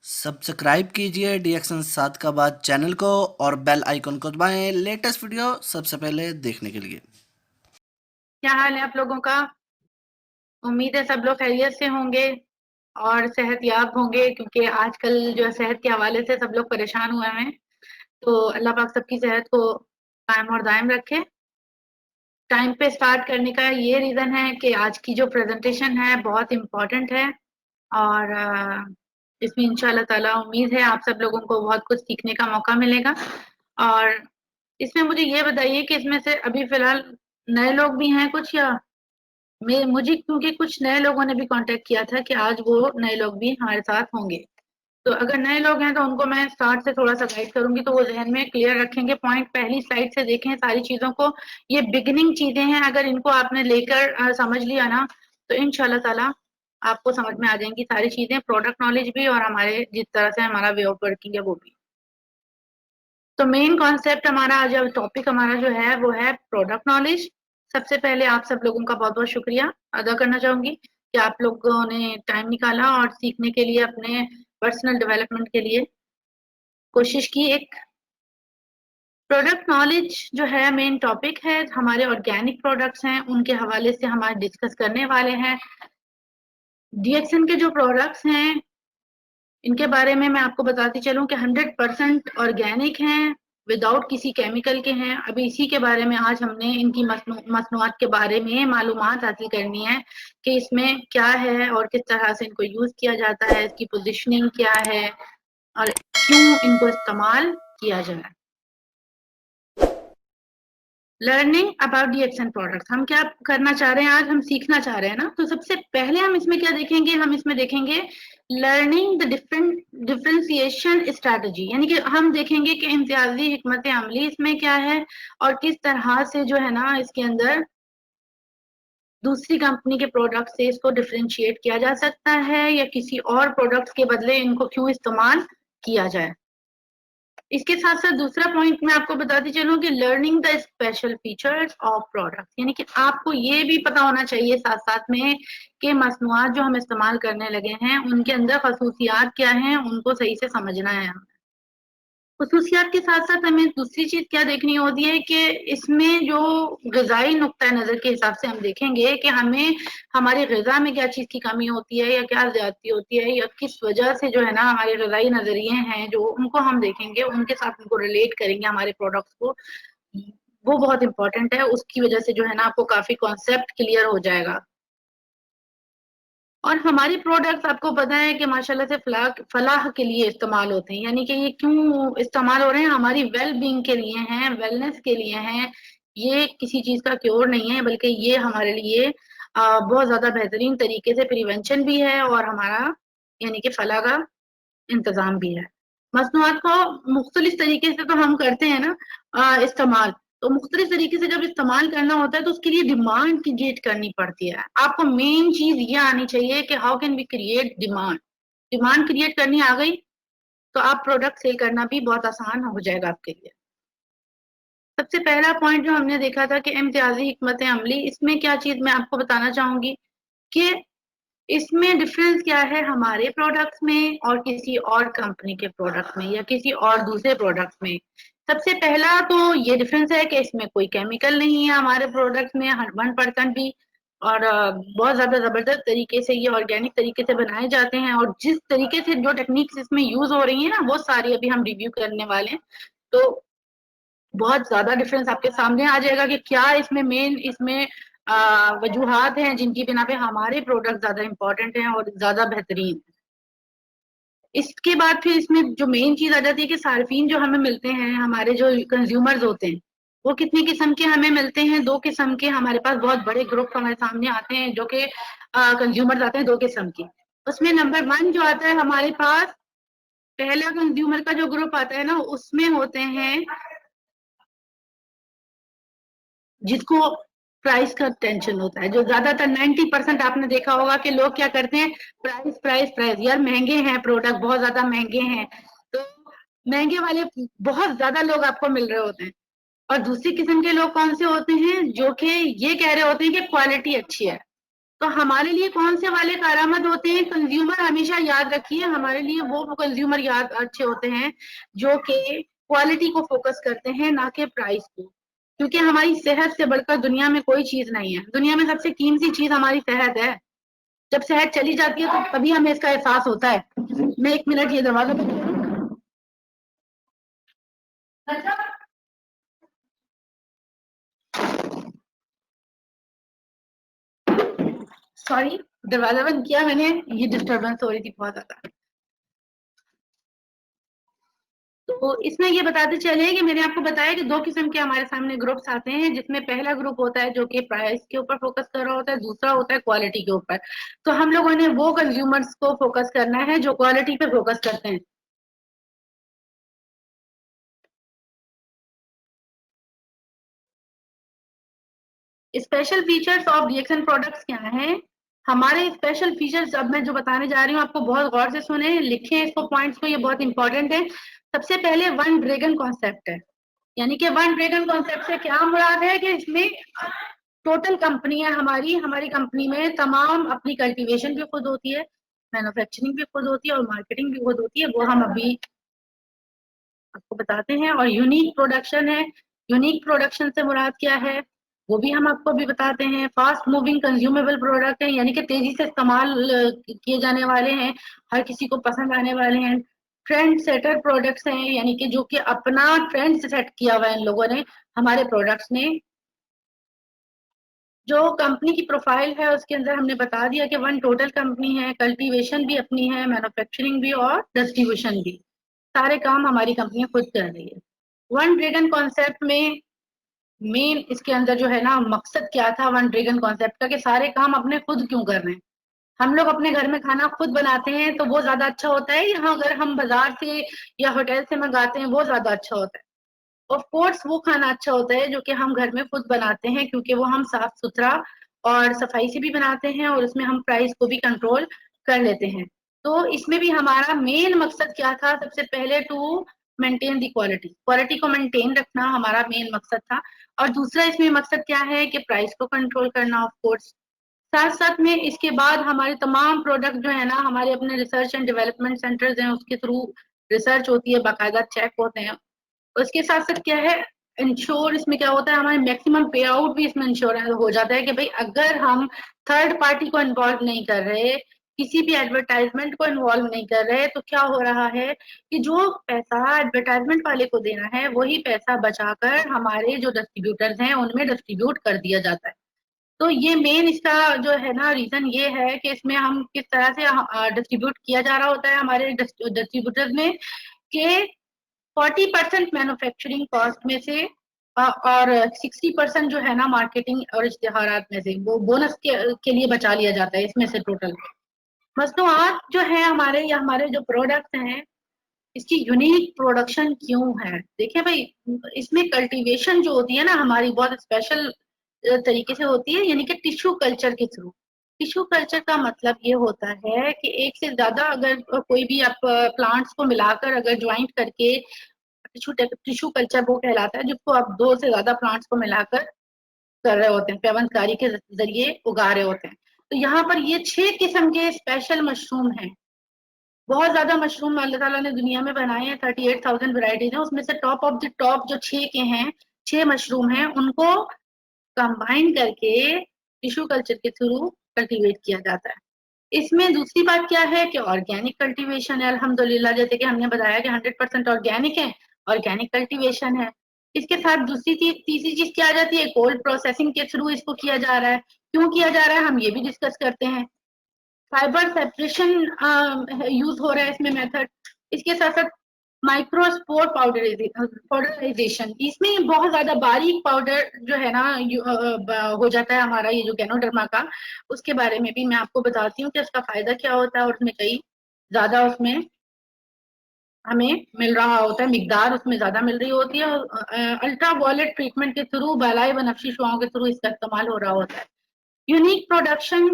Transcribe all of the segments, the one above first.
Subscribe कीजिए डीएक्शन 7 का बाद चैनल को और बेल आइकन को दबाएं लेटेस्ट वीडियो सबसे पहले देखने के लिए। क्या हाल है आप लोगों का? उम्मीद है सब लोग खैरियत से होंगे और सेहतयाब होंगे, क्योंकि आजकल जो है सेहत के हवाले से सब लोग परेशान हुए हैं। तो अल्लाह पाक सबकी सेहत को कायम और दायम रखे। टाइम पे स्टार्ट करने का ये रीज़न है कि आज की जो प्रेजेंटेशन है बहुत इम्पोर्टेंट है और इसमें इंशाल्लाह ताला उम्मीद है आप सब लोगों को बहुत कुछ सीखने का मौका मिलेगा। और इसमें मुझे ये बताइए कि इसमें से अभी फ़िलहाल नए लोग भी हैं कुछ, या मुझे क्योंकि कुछ नए लोगों ने भी कांटेक्ट किया था कि आज वो नए लोग भी हमारे साथ होंगे। तो अगर नए लोग हैं तो उनको मैं स्टार्ट से थोड़ा-सा गाइड करूँगी, तो वो ज़हन में क्लियर रखेंगे पॉइंट, पहली स्लाइड से देखें सारी चीज़ों को। ये बिगिनिंग चीज़ें हैं, अगर इनको आपने लेकर समझ लिया ना, तो इंशाल्लाह ताला आपको समझ में आ जाएँगी सारी चीज़ें, प्रोडक्ट नॉलेज भी और हमारे जिस तरह से हमारा वे ऑफ वर्किंग है वो भी। तो मेन कॉन्सेप्ट हमारा आज, टॉपिक हमारा जो है वो है प्रोडक्ट नॉलेज। सबसे पहले आप सब लोगों का बहुत-बहुत शुक्रिया अदा करना चाहूँगी कि आप लोगों ने टाइम निकाला और सीखने के लिए, अपने पर्सनल डेवलपमेंट के लिए कोशिश की। एक प्रोडक्ट नॉलेज जो है मेन टॉपिक है, हमारे ऑर्गेनिक प्रोडक्ट्स हैं उनके हवाले से हम आज डिस्कस करने वाले हैं। डीएक्सन के जो प्रोडक्ट्स हैं इनके बारे में मैं आपको बताती चलूँ कि 100% ऑर्गेनिक हैं, विदाउट किसी केमिकल के हैं। अभी इसी के बारे में आज हमने इनकी मसनूआत के बारे में मालूमात हासिल करनी है कि इसमें क्या है और किस तरह से इनको यूज़ किया जाता है, इसकी पोज़ीशनिंग क्या है और क्यों इनको इस्तेमाल किया जाए। लर्निंग अबाउट डीएक्सन प्रोडक्ट्स, हम क्या करना चाह रहे हैं आज, हम सीखना चाह रहे हैं ना। तो सबसे पहले हम इसमें क्या देखेंगे, हम इसमें देखेंगे लर्निंग द डिफरेंशिएशन स्ट्रैटेजी, यानी कि हम देखेंगे कि इम्तियाजी हिकमत अमली इसमें क्या है और किस तरह से जो है ना इसके अंदर दूसरी कंपनी के प्रोडक्ट से इसको डिफरेंशिएट किया जा सकता है, या किसी और प्रोडक्ट के बदले इनको क्यों इस्तेमाल किया जाए। इसके साथ साथ दूसरा पॉइंट मैं आपको बताती चलूं कि learning the special features of product, यानी कि आपको ये भी पता होना चाहिए साथ साथ में कि मसनूआत जो हम इस्तेमाल करने लगे हैं उनके अंदर खसूसियात क्या हैं, उनको सही से समझना है। खसूसियात के साथ साथ हमें दूसरी चीज क्या देखनी होती है कि इसमें जो ग़िज़ाई नुक्ता नज़र के हिसाब से हम देखेंगे कि हमें हमारी ग़िज़ा में क्या चीज़ की कमी होती है या क्या ज़्यादती होती है, या किस वजह से जो है ना हमारे ग़िज़ाई नज़रिए हैं जो उनको हम देखेंगे, उनके साथ उनको रिलेट करेंगे हमारे प्रोडक्ट्स को। वो बहुत इंपॉर्टेंट है, उसकी वजह से जो है ना आपको काफ़ी कॉन्सेप्ट क्लियर हो जाएगा। और हमारी प्रोडक्ट्स आपको पता है कि माशाल्लाह से फलाह के लिए इस्तेमाल होते हैं, यानी कि ये क्यों इस्तेमाल हो रहे हैं, हमारी वेल बीइंग के लिए हैं, वेलनेस के लिए हैं। ये किसी चीज़ का क्योर नहीं है, बल्कि ये हमारे लिए बहुत ज़्यादा बेहतरीन तरीके से प्रिवेंशन भी है और हमारा यानी कि फलाह का इंतज़ाम भी है। मसनूआत को मुख्तलिफ तरीके से तो हम करते हैं ना इस्तेमाल, तो मुख्तलिफ तरीके से जब इस्तेमाल करना होता है तो उसके लिए डिमांड क्रिएट करनी पड़ती है। आपको मेन चीज़ ये आनी चाहिए कि how can we create demand. Demand create करनी आ गई तो आप प्रोडक्ट सेल करना भी बहुत आसान हो जाएगा आपके लिए। सबसे पहला पॉइंट जो हमने देखा था कि इम्तियाजी हिकमत अमली, इसमें क्या चीज़ मैं आपको बताना चाहूँगी कि इसमें डिफरेंस क्या है हमारे प्रोडक्ट्स में और किसी और कंपनी के प्रोडक्ट में या किसी और दूसरे प्रोडक्ट में। सबसे पहला तो ये डिफरेंस है कि इसमें कोई केमिकल नहीं है हमारे प्रोडक्ट्स में 1% भी, और बहुत ज़्यादा ज़बरदस्त तरीके से ये ऑर्गेनिक तरीके से बनाए जाते हैं, और जिस तरीके से जो टेक्निक्स इसमें यूज़ हो रही हैं ना वो सारी अभी हम रिव्यू करने वाले हैं। तो बहुत ज़्यादा डिफरेंस आपके सामने आ जाएगा कि क्या इसमें मेन इसमें वजूहात हैं जिनकी बिना पे हमारे प्रोडक्ट ज़्यादा इम्पोर्टेंट हैं और ज़्यादा बेहतरीन हैं। इसके बाद फिर इसमें जो मेन चीज़ आ जाती है कि सार्फिन जो हमें मिलते हैं, हमारे जो कंज्यूमर्स होते हैं, वो कितने किस्म के हमें मिलते हैं, 2 किस्म के हमारे पास बहुत बड़े ग्रुप हमारे सामने आते हैं जो कि कंज्यूमर्स आते हैं 2 किस्म के। उसमें नंबर 1 जो आता है हमारे पास, पहला कंज्यूमर का जो ग्रुप आता है ना, उसमें होते हैं जिसको प्राइस का टेंशन होता है, जो ज्यादातर 90% आपने देखा होगा कि लोग क्या करते हैं, प्राइस प्राइस प्राइस, यार महंगे हैं प्रोडक्ट, बहुत ज्यादा महंगे हैं, तो महंगे वाले बहुत ज्यादा लोग आपको मिल रहे होते हैं। और दूसरी किस्म के लोग कौन से होते हैं, जो कि ये कह रहे होते हैं कि क्वालिटी अच्छी है। तो हमारे लिए कौन से वाले कारामद होते हैं? कंज्यूमर हमेशा याद रखिए, हमारे लिए वो कंज्यूमर याद अच्छे होते हैं जो कि क्वालिटी को फोकस करते हैं, ना कि प्राइस को। क्योंकि हमारी सेहत से बढ़कर दुनिया में कोई चीज नहीं है। दुनिया में सबसे कीमती चीज हमारी सेहत है। जब सेहत चली जाती है तो तभी हमें इसका एहसास होता है। मैं 1 मिनट ये दरवाजा बंद करूं। सॉरी, दरवाजा बंद किया मैंने, ये डिस्टरबेंस हो रही थी बहुत ज्यादा। तो इसमें ये बताते चले कि मैंने आपको बताया कि 2 किस्म के हमारे सामने ग्रुप्स आते हैं, जिसमें पहला ग्रुप होता है जो कि प्राइस के ऊपर फोकस कर रहा होता है, दूसरा होता है क्वालिटी के ऊपर। तो हम लोगों ने वो कंज्यूमर्स को फोकस करना है जो क्वालिटी पे फोकस करते हैं। Special features of reaction products क्या हैं? हमारे स्पेशल फीचर्स अब मैं जो बताने जा रही हूँ आपको बहुत गौर से सुने, लिखें इसको, पॉइंट्स को, ये बहुत इंपॉर्टेंट है। सबसे पहले वन ड्रैगन कॉन्सेप्ट है। यानी कि वन ड्रैगन कॉन्सेप्ट से क्या मुराद है कि इसमें टोटल कंपनी है हमारी। हमारी कंपनी में तमाम अपनी कल्टीवेशन भी खुद होती है, मैन्युफैक्चरिंग भी खुद होती है और मार्केटिंग भी खुद होती है। वो हम अभी आपको बताते हैं। और यूनिक प्रोडक्शन है। यूनिक प्रोडक्शन से मुराद क्या है वो भी हम आपको अभी बताते हैं। फास्ट मूविंग कंज्यूमेबल प्रोडक्ट है, यानी कि तेजी से इस्तेमाल किए जाने वाले हैं, हर किसी को पसंद आने वाले हैं। ट्रेंड सेटर प्रोडक्ट्स हैं, यानी कि जो कि अपना ट्रेंड सेट किया हुआ है इन लोगों ने, हमारे प्रोडक्ट्स ने। जो कंपनी की प्रोफाइल है उसके अंदर हमने बता दिया कि वन टोटल कंपनी है, कल्टीवेशन भी अपनी है, मैन्युफैक्चरिंग भी और डिस्ट्रीब्यूशन भी, सारे काम हमारी कंपनी खुद कर रही है। वन ड्रैगन कॉन्सेप्ट में मेन इसके अंदर जो है ना मकसद क्या था वन ड्रैगन कॉन्सेप्ट का, कि सारे काम अपने खुद क्यों कर रहे हैं। हम लोग अपने घर में खाना खुद बनाते हैं तो वो ज्यादा अच्छा होता है, यहाँ अगर हम बाजार से या होटल से मंगाते हैं वो ज्यादा अच्छा होता है? ऑफ कोर्स वो खाना अच्छा होता है जो कि हम घर में खुद बनाते हैं, क्योंकि वो हम साफ सुथरा और सफाई से भी बनाते हैं और उसमें हम प्राइस को भी कंट्रोल कर लेते हैं। तो इसमें भी हमारा मेन मकसद क्या था? सबसे पहले to maintain the quality, quality को मेंटेन रखना हमारा मेन मकसद था। और दूसरा इसमें मकसद क्या है कि प्राइस को कंट्रोल करना, ऑफ कोर्स। साथ साथ में इसके बाद हमारे तमाम प्रोडक्ट जो है ना, हमारे अपने रिसर्च एंड डेवलपमेंट सेंटर्स हैं, उसके थ्रू रिसर्च होती है, बाकायदा चेक होते हैं। उसके साथ साथ क्या है, इंश्योर इसमें क्या होता है, हमारे मैक्सिमम पे आउट भी इसमें इंश्योर हो जाता है कि भाई अगर हम थर्ड पार्टी को इन्वॉल्व नहीं कर रहे, किसी भी एडवर्टाइजमेंट को इन्वॉल्व नहीं कर रहे, तो क्या हो रहा है कि जो पैसा एडवर्टाइजमेंट वाले को देना है वही पैसा बचाकर हमारे जो डिस्ट्रीब्यूटर्स हैं उनमें डिस्ट्रीब्यूट कर दिया जाता है। तो ये मेन इसका जो है ना रीजन ये है कि इसमें हम किस तरह से डिस्ट्रीब्यूट किया जा रहा होता है हमारे डिस्ट्रीब्यूटर्स में, कि 40% मैन्युफैक्चरिंग कॉस्ट में से और 60% जो है ना मार्केटिंग और इश्तिहारात में से, वो बोनस के लिए बचा लिया जाता है इसमें से टोटल। मसनूआत जो है हमारे या हमारे जो प्रोडक्ट्स हैं, इसकी यूनिक प्रोडक्शन क्यों है? देखिए भाई, इसमें कल्टीवेशन जो होती है ना हमारी बहुत स्पेशल तरीके से होती है, यानी कि टिश्यू कल्चर के थ्रू। टिश्यू कल्चर का मतलब ये होता है कि एक से ज्यादा अगर कोई भी आप प्लांट्स को मिलाकर अगर ज्वाइंट करके, टिश्यू टिश्यू कल्चर वो कहलाता है जिसको आप 2 से ज्यादा प्लांट्स को मिलाकर कर रहे होते हैं, पेवनकारी के जरिए उगा रहे होते हैं। तो यहाँ पर ये 6 किस्म के स्पेशल मशरूम हैं। बहुत ज्यादा मशरूम अल्लाह ताला ने दुनिया में बनाए हैं, 38,000 वेराइटीज हैं, उसमें से टॉप ऑफ द टॉप जो 6 के हैं, 6 मशरूम हैं, उनको कंबाइन करके टिश्यू कल्चर के थ्रू कल्टीवेट किया जाता है। इसमें दूसरी बात क्या है कि ऑर्गेनिक कल्टीवेशन है अल्हम्दुलिल्लाह, जैसे कि हमने बताया कि 100% ऑर्गेनिक है, ऑर्गेनिक कल्टीवेशन है। इसके साथ दूसरी चीज, तीसरी चीज क्या आ जाती है, कोल्ड प्रोसेसिंग के थ्रू इसको किया जा रहा है। क्यों किया जा रहा है हम ये भी डिस्कस करते हैं। फाइबर सेपरेशन यूज हो रहा है इसमें मेथड। इसके साथ साथ माइक्रोस्पोर पाउडराइजेशन, इसमें बहुत ज्यादा बारीक पाउडर जो है ना हो जाता है हमारा ये जो गैनोडर्मा का। उसके बारे में भी मैं आपको बताती हूँ कि उसका फायदा क्या होता है, और उसमें कई ज्यादा उसमें हमें मिल रहा होता है, मिकदार उसमें ज्यादा मिल रही होती है। अल्ट्रा वायलेट ट्रीटमेंट के थ्रू, बालाई बनफशी शुआओं के थ्रू इसका इस्तेमाल हो रहा होता है। यूनिक प्रोडक्शन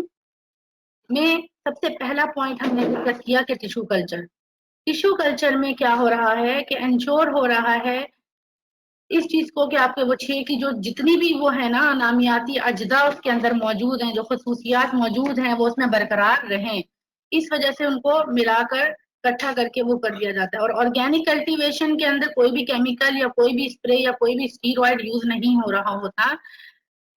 में सबसे पहला पॉइंट हमने डिस्कस किया कि टिश्यू कल्चर। टिश्यू कल्चर में क्या हो रहा है कि इंश्योर हो रहा है इस चीज को कि आपके वो छह की जो जितनी भी वो है ना नामियाती अजदा उसके अंदर मौजूद हैं, जो खसूसियात मौजूद हैं वो उसमें बरकरार रहें, इस वजह से उनको मिलाकर इकट्ठा करके वो कर दिया जाता है। और ऑर्गेनिक कल्टीवेशन के अंदर कोई भी केमिकल या कोई भी स्प्रे या कोई भी स्टीरॉइड यूज नहीं हो रहा होता।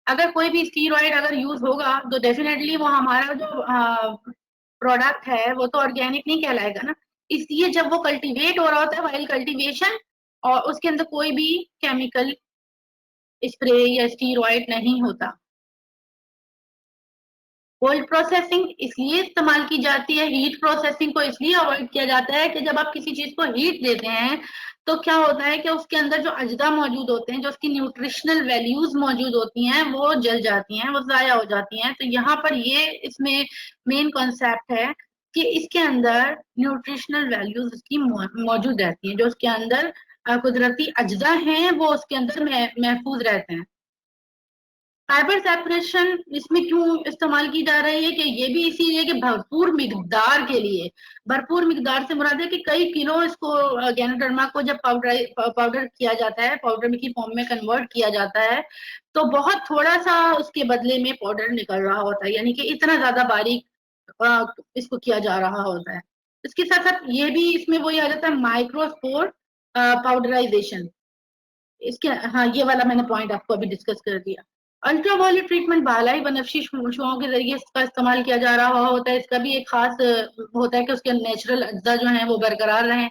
अगर कोई भी स्टीरॉइड अगर यूज होगा तो डेफिनेटली वो हमारा जो प्रोडक्ट है वो तो ऑर्गेनिक नहीं कहलाएगा ना। इसलिए जब वो कल्टीवेट हो रहा होता है वाइल कल्टीवेशन, और उसके अंदर कोई भी केमिकल स्प्रे या स्टीरॉइड नहीं होता। कोल्ड प्रोसेसिंग इसलिए इस्तेमाल की जाती है, हीट प्रोसेसिंग को इसलिए अवॉइड किया जाता है कि जब आप किसी चीज को हीट देते हैं तो क्या होता है कि उसके अंदर जो अजदा मौजूद होते हैं, जो उसकी न्यूट्रिशनल वैल्यूज मौजूद होती हैं वो जल जाती हैं, वो जाया हो जाती हैं। तो यहाँ पर ये इसमें मेन कॉन्सेप्ट है कि इसके अंदर न्यूट्रिशनल वैल्यूज उसकी मौजूद रहती हैं, जो उसके अंदर कुदरती अजदा हैं वो उसके अंदर महफूज रहते हैं। फाइबर सेपरेशन इसमें क्यों इस्तेमाल की जा रही है कि ये भी इसीलिए कि भरपूर मिकदार के लिए, भरपूर मिकदार से मुराद है कि कई किलो इसको गैनोडर्मा को जब पाउडर किया जाता है, पाउडर की फॉर्म में कन्वर्ट किया जाता है, तो बहुत थोड़ा सा उसके बदले में पाउडर निकल रहा होता है, यानी कि इतना ज्यादा बारीक इसको किया जा रहा होता है। इसके साथ साथ ये भी इसमें वही आ जाता है माइक्रोस्पोर पाउडराइजेशन। इसके हाँ ये वाला मैंने पॉइंट आपको अभी डिस्कस कर दिया। अल्ट्रावायलेट ट्रीटमेंट बालाई बनफशी शुआओं के जरिए इसका इस्तेमाल किया जा रहा होता है। इसका भी एक खास होता है कि उसके नेचुरल अज्जा जो हैं वो बरकरार रहें।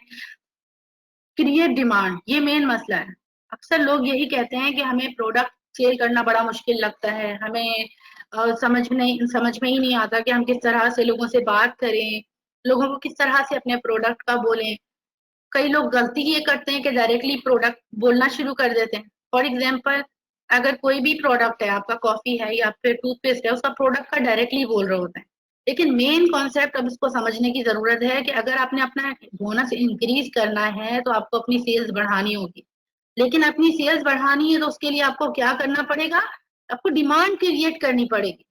क्रिएट डिमांड, ये मेन मसला है। अक्सर लोग यही कहते हैं कि हमें प्रोडक्ट सेल करना बड़ा मुश्किल लगता है, हमें समझ में ही नहीं आता कि हम किस तरह से लोगों से बात करें, लोगों को किस तरह से अपने प्रोडक्ट का बोलें। कई लोग गलती ये करते हैं कि डायरेक्टली प्रोडक्ट बोलना शुरू कर देते हैं। फॉर एग्जाम्पल, अगर कोई भी प्रोडक्ट है, आपका कॉफी है या फिर टूथपेस्ट है, उसका प्रोडक्ट का डायरेक्टली बोल रहे होते हैं। लेकिन मेन कॉन्सेप्ट अब इसको समझने की जरूरत है कि अगर आपने अपना बोनस इंक्रीज करना है तो आपको अपनी सेल्स बढ़ानी होगी। लेकिन अपनी सेल्स बढ़ानी है तो उसके लिए आपको क्या करना पड़ेगा? आपको डिमांड क्रिएट करनी पड़ेगी।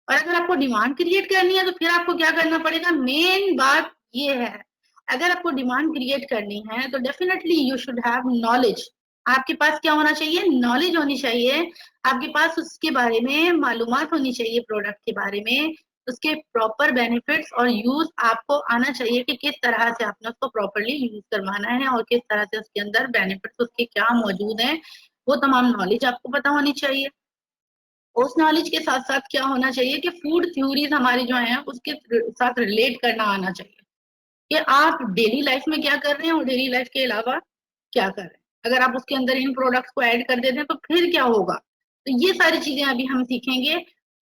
और अगर आपको डिमांड क्रिएट करनी है तो फिर आपको क्या करना पड़ेगा? मेन बात ये है, अगर आपको डिमांड क्रिएट करनी है तो definitely you should have knowledge. आपके पास क्या होना चाहिए? नॉलेज होनी चाहिए। आपके पास उसके बारे में मालूमात होनी चाहिए, प्रोडक्ट के बारे में, उसके प्रॉपर बेनिफिट्स और यूज आपको आना चाहिए कि किस तरह से आपने उसको प्रॉपरली यूज करवाना है और किस तरह से उसके अंदर बेनिफिट्स उसके क्या मौजूद हैं, वो तमाम नॉलेज आपको पता होनी चाहिए। उस नॉलेज के साथ साथ क्या होना चाहिए कि फूड थ्योरीज हमारी जो है उसके साथ रिलेट करना आना चाहिए कि आप डेली लाइफ में क्या कर रहे हैं और डेली लाइफ के अलावा क्या कर रहे हैं। अगर आप उसके अंदर इन प्रोडक्ट्स को ऐड कर देते हैं तो फिर क्या होगा? तो ये सारी चीजें अभी हम सीखेंगे।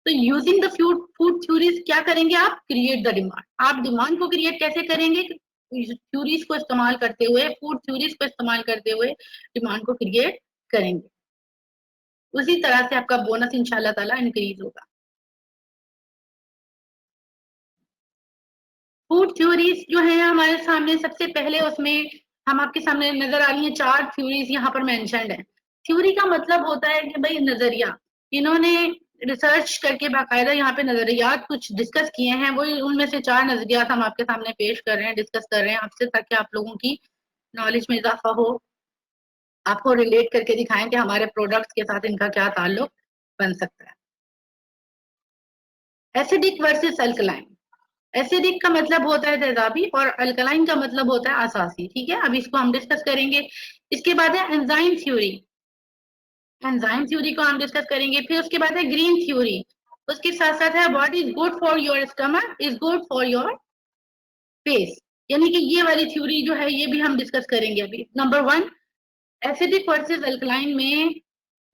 तो using the food food theories क्या करेंगे आप? Create the demand. आप डिमांड को क्रिएट कैसे करेंगे? थ्योरीज को इस्तेमाल करते हुए, फूड थ्योरीज को इस्तेमाल करते हुए डिमांड को क्रिएट करेंगे। उसी तरह से आपका बोनस इंशाल्लाह ताला इंक्रीज होगा। फूड थ्योरीज जो है हमारे सामने, सबसे पहले उसमें हम आपके सामने नजर आ रही है, चार थ्योरीज यहाँ पर मेंशन्ड है। थ्योरी का मतलब होता है कि भाई नजरिया। इन्होंने रिसर्च करके बाकायदा यहाँ पे नजरियात कुछ डिस्कस किए हैं, वो उनमें से चार नजरियात हम आपके सामने पेश कर रहे हैं, डिस्कस कर रहे हैं आपसे, ताकि आप लोगों की नॉलेज में इजाफा हो, आपको रिलेट करके दिखाएं कि हमारे प्रोडक्ट्स के साथ इनका क्या ताल्लुक बन सकता है। Acidic versus alkaline. एसिडिक का मतलब होता है तेजाबी और अल्कलाइन का मतलब होता है असासी। ठीक है, अब इसको हम डिस्कस करेंगे। इसके बाद है एंजाइम थ्योरी। एंजाइम थ्योरी को हम डिस्कस करेंगे। फिर उसके बाद है ग्रीन थ्योरी। उसके साथ साथ है what is good for your stomach is good for your face. यानी कि ये वाली थ्योरी जो है ये भी हम डिस्कस करेंगे अभी। Number one, acidic versus alkaline में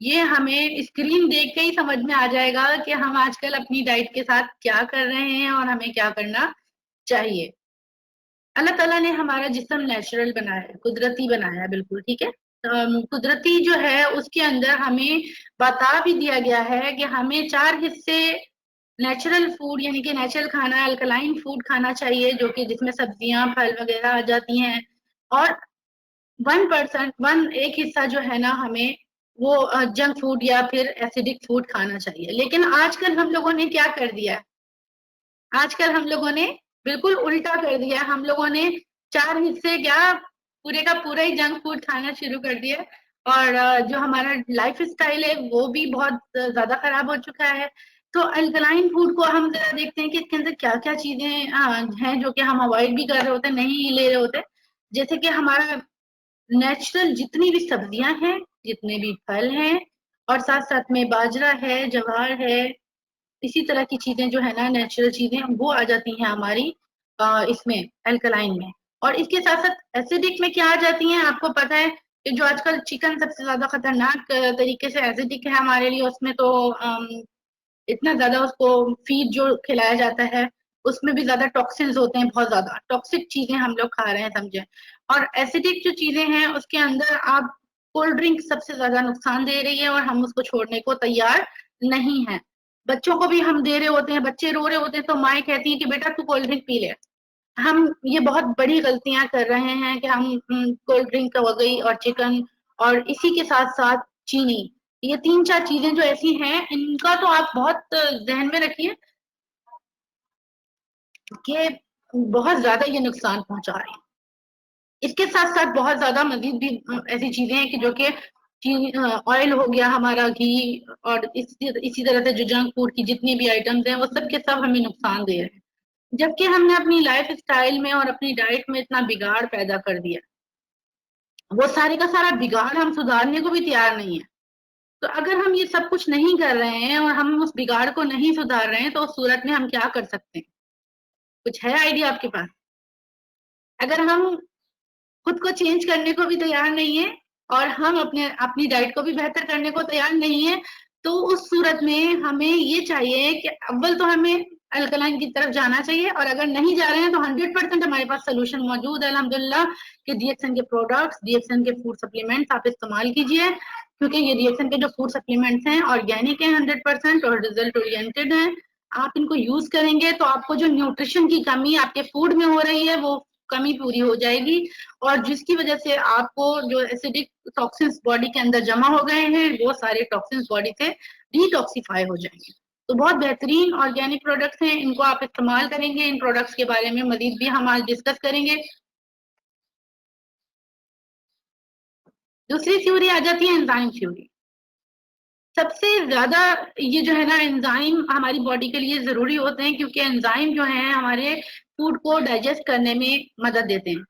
ये हमें स्क्रीन देख के ही समझ में आ जाएगा कि हम आजकल अपनी डाइट के साथ क्या कर रहे हैं और हमें क्या करना चाहिए। अल्लाह ताला ने हमारा जिस्म नेचुरल बनाया है, कुदरती बनाया है, बिल्कुल ठीक है। कुदरती जो है उसके अंदर हमें बता भी दिया गया है कि हमें चार हिस्से नेचुरल फूड यानी कि नेचुरल खाना, अल्कलाइन फूड खाना चाहिए, जो कि जिसमें सब्जियां फल वगैरह आ जाती हैं। और 1% एक हिस्सा जो है ना हमें वो जंक फूड या फिर एसिडिक फूड खाना चाहिए। लेकिन आजकल हम लोगों ने क्या कर दिया है? आजकल हम लोगों ने बिल्कुल उल्टा कर दिया। हम लोगों ने चार हिस्से क्या, पूरे का पूरा ही जंक फूड खाना शुरू कर दिया। और जो हमारा लाइफ स्टाइल है वो भी बहुत ज्यादा खराब हो चुका है। तो अल्कलाइन फूड को हम जरा देखते हैं कि इसके अंदर क्या क्या चीजें हैं जो कि हम अवॉइड भी कर रहे होते हैं, नहीं ले रहे होते। जैसे कि हमारा नेचुरल जितनी भी सब्जियां हैं, जितने भी फल हैं, और साथ साथ में बाजरा है, ज्वार है, इसी तरह की चीजें जो है ना, नेचुरल चीजें वो आ जाती हैं हमारी इसमें अल्कलाइन में। और इसके साथ साथ एसिडिक में क्या आ जाती हैं, आपको पता है कि जो आजकल चिकन सबसे ज्यादा खतरनाक तरीके से एसिडिक है हमारे लिए। उसमें तो इतना ज्यादा उसको फीड जो खिलाया जाता है उसमें भी ज्यादा टॉक्सिन्स होते हैं, बहुत ज्यादा टॉक्सिक चीजें हम लोग खा रहे हैं, समझे। और एसिडिक जो चीजें हैं उसके अंदर आप कोल्ड ड्रिंक सबसे ज्यादा नुकसान दे रही है, और हम उसको छोड़ने को तैयार नहीं है। बच्चों को भी हम दे रहे होते हैं, बच्चे रो रहे होते हैं तो माएँ कहती हैं कि बेटा तू कोल्ड ड्रिंक पी ले। हम ये बहुत बड़ी गलतियां कर रहे हैं कि हम कोल्ड ड्रिंक हो गई और चिकन, और इसी के साथ साथ चीनी, ये तीन चार चीजें जो ऐसी हैं इनका तो आप बहुत ध्यान में रखिए कि बहुत ज्यादा ये नुकसान पहुंचा रहे हैं। इसके साथ साथ बहुत ज्यादा मजीद भी ऐसी चीजें हैं कि जो कि ऑयल हो गया, हमारा घी, और इसी तरह से जो जंक फूड की जितनी भी आइटम्स हैं वो सब के सब हमें नुकसान दे रहे हैं। जबकि हमने अपनी लाइफ स्टाइल में और अपनी डाइट में इतना बिगाड़ पैदा कर दिया, वो सारे का सारा बिगाड़ हम सुधारने को भी तैयार नहीं है। तो अगर हम ये सब कुछ नहीं कर रहे हैं और हम उस बिगाड़ को नहीं सुधार रहे हैं तो उस सूरत में हम क्या कर सकते हैं? कुछ है आइडिया आपके पास? अगर हम खुद को चेंज करने को भी तैयार नहीं है और हम अपनी डाइट को भी बेहतर करने को तैयार नहीं है, तो उस सूरत में हमें ये चाहिए कि अव्वल तो हमें अल्कलाइन की तरफ जाना चाहिए, और अगर नहीं जा रहे हैं तो 100% हमारे पास सोल्यूशन मौजूद है अल्हम्दुलिल्लाह कि डीएक्सएन के प्रोडक्ट्स, डीएक्सएन के फूड सप्लीमेंट्स आप इस्तेमाल कीजिए, क्योंकि ये डीएक्सएन के जो फूड सप्लीमेंट्स हैं ऑर्गेनिक है 100% और रिजल्ट ओरिएंटेड है। आप इनको यूज करेंगे तो आपको जो न्यूट्रिशन की कमी आपके फूड में हो रही है वो कमी पूरी हो जाएगी, और जिसकी वजह से आपको जो एसिडिक टॉक्सिन्स बॉडी के अंदर जमा हो गए हैं वो सारे टॉक्सिन्स बॉडी से डिटॉक्सिफाई हो जाएंगे। तो बहुत बेहतरीन ऑर्गेनिक प्रोडक्ट्स हैं, इनको आप इस्तेमाल करेंगे। इन प्रोडक्ट्स के बारे में मजीद भी हम आज डिस्कस करेंगे। दूसरी थ्योरी आ जाती है एंजाइम थ्योरी। सबसे ज्यादा ये जो है ना एंजाइम हमारी बॉडी के लिए जरूरी होते हैं, क्योंकि एंजाइम जो है हमारे फूड को डाइजेस्ट करने में मदद देते हैं।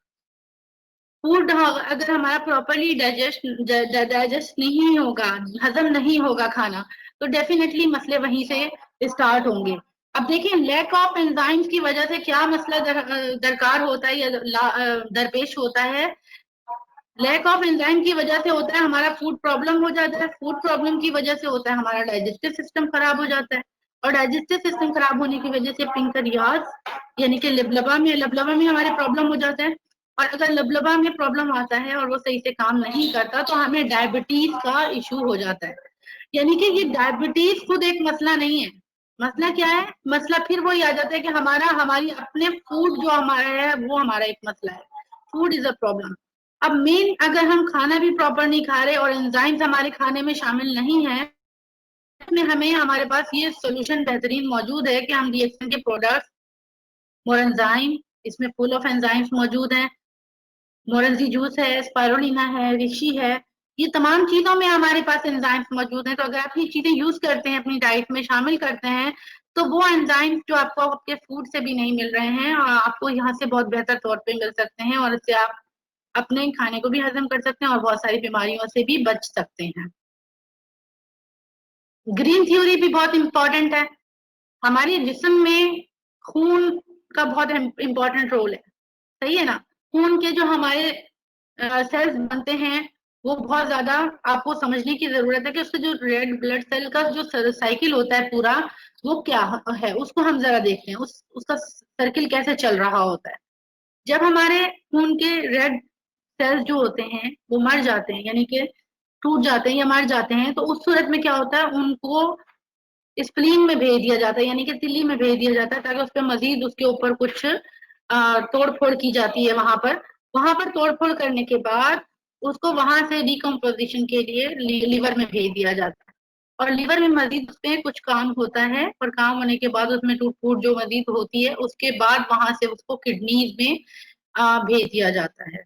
फूड अगर हमारा प्रॉपरली डाइजेस्ट नहीं होगा, हजम नहीं होगा खाना, तो डेफिनेटली मसले वहीं से स्टार्ट होंगे। अब देखिए लैक ऑफ एंजाइम्स की वजह से क्या मसला दरकार होता है या दरपेश होता है। लैक ऑफ एंजाइम की वजह से होता है हमारा फूड प्रॉब्लम हो जाता है, फूड प्रॉब्लम की वजह से होता है हमारा डाइजेस्टिव सिस्टम खराब हो जाता है, और डाइजेस्टिव सिस्टम खराब होने की वजह से पिंकरियाज यानी कि लबलबा में हमारे प्रॉब्लम हो जाता है। और अगर लबलबा में प्रॉब्लम आता है और वो सही से काम नहीं करता तो हमें डायबिटीज का इशू हो जाता है। यानी कि ये डायबिटीज खुद एक मसला नहीं है। मसला क्या है? मसला फिर वही आ जाता है कि हमारी अपने फूड जो हमारा है वो हमारा एक मसला है। Food is a problem. अब मेन अगर हम खाना भी प्रॉपर नहीं खा रहे और एंजाइम्स हमारे खाने में शामिल नहीं है, में हमें हमारे पास ये सोल्यूशन बेहतरीन मौजूद है कि हम डीएक्सएन के प्रोडक्ट्स मोरेंजाइम, इसमें फुल ऑफ एंजाइम्स मौजूद हैं, मोरेंजी जूस है, स्पायरुलिना है, रिशी है, ये तमाम चीजों में हमारे पास एंजाइम्स मौजूद हैं। तो अगर आप ये चीजें यूज करते हैं, अपनी डाइट में शामिल करते हैं, तो वो एंजाइम्स जो आपको आपके फूड से भी नहीं मिल रहे हैं आपको यहाँ से बहुत बेहतर तौर पे मिल सकते हैं, और इससे आप अपने खाने को भी हजम कर सकते हैं और बहुत सारी बीमारियों से भी बच सकते हैं। ग्रीन थ्योरी भी बहुत इंपॉर्टेंट है। हमारे जिस्म में खून का बहुत इंपॉर्टेंट रोल है, सही है ना। खून के जो हमारे सेल्स बनते हैं वो बहुत ज्यादा आपको समझने की जरूरत है कि उसका जो रेड ब्लड सेल का जो साइकिल होता है पूरा, वो क्या है उसको हम जरा देखते हैं, उसका सर्किल कैसे चल रहा होता है। जब हमारे खून के रेड सेल्स जो होते हैं वो मर जाते हैं, यानी कि टूट जाते हैं या मर जाते हैं, तो उस सूरत में क्या होता है, उनको स्प्लीन में भेज दिया जाता है, यानी कि तिल्ली में भेज दिया जाता है, ताकि उस पर मजीद उसके ऊपर कुछ तोड़ फोड़ की जाती है। वहां पर तोड़ फोड़ करने के बाद उसको वहां से डिकम्पोजिशन के लिए लीवर में भेज दिया जाता है, और लीवर में मजीद उसमें कुछ काम होता है, और काम होने के बाद उसमें टूट फूट जो मजीद होती है उसके बाद वहां से उसको किडनीज में भेज दिया जाता है।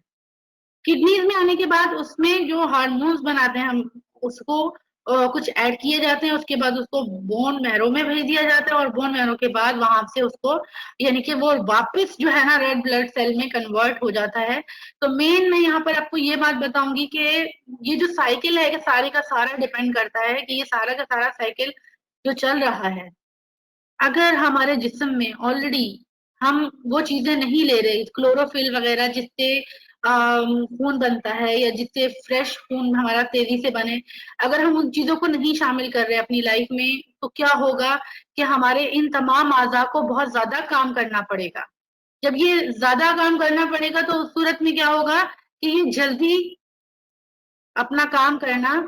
किडनीज में आने के बाद उसमें जो हार्मोन्स बनाते हैं हम उसको कुछ ऐड किए जाते हैं, उसके बाद उसको बोन मैरो में भेज दिया जाता है और बोन मैरो के बाद वहां से उसको यानी कि वो वापस जो है ना रेड ब्लड सेल में कन्वर्ट हो जाता है। तो मेन मैं यहाँ पर आपको ये बात बताऊंगी कि ये जो साइकिल है सारे का सारा डिपेंड करता है कि ये सारा का सारा साइकिल जो चल रहा है, अगर हमारे जिस्म में ऑलरेडी हम वो चीजें नहीं ले रहे, क्लोरोफिल वगैरह जिससे खून बनता है या जिससे फ्रेश खून हमारा तेजी से बने, अगर हम उन चीजों को नहीं शामिल कर रहे अपनी लाइफ में, तो क्या होगा कि हमारे इन तमाम आज़ा को बहुत ज्यादा काम करना पड़ेगा। जब ये ज्यादा काम करना पड़ेगा तो उस सूरत में क्या होगा कि ये जल्दी अपना काम करना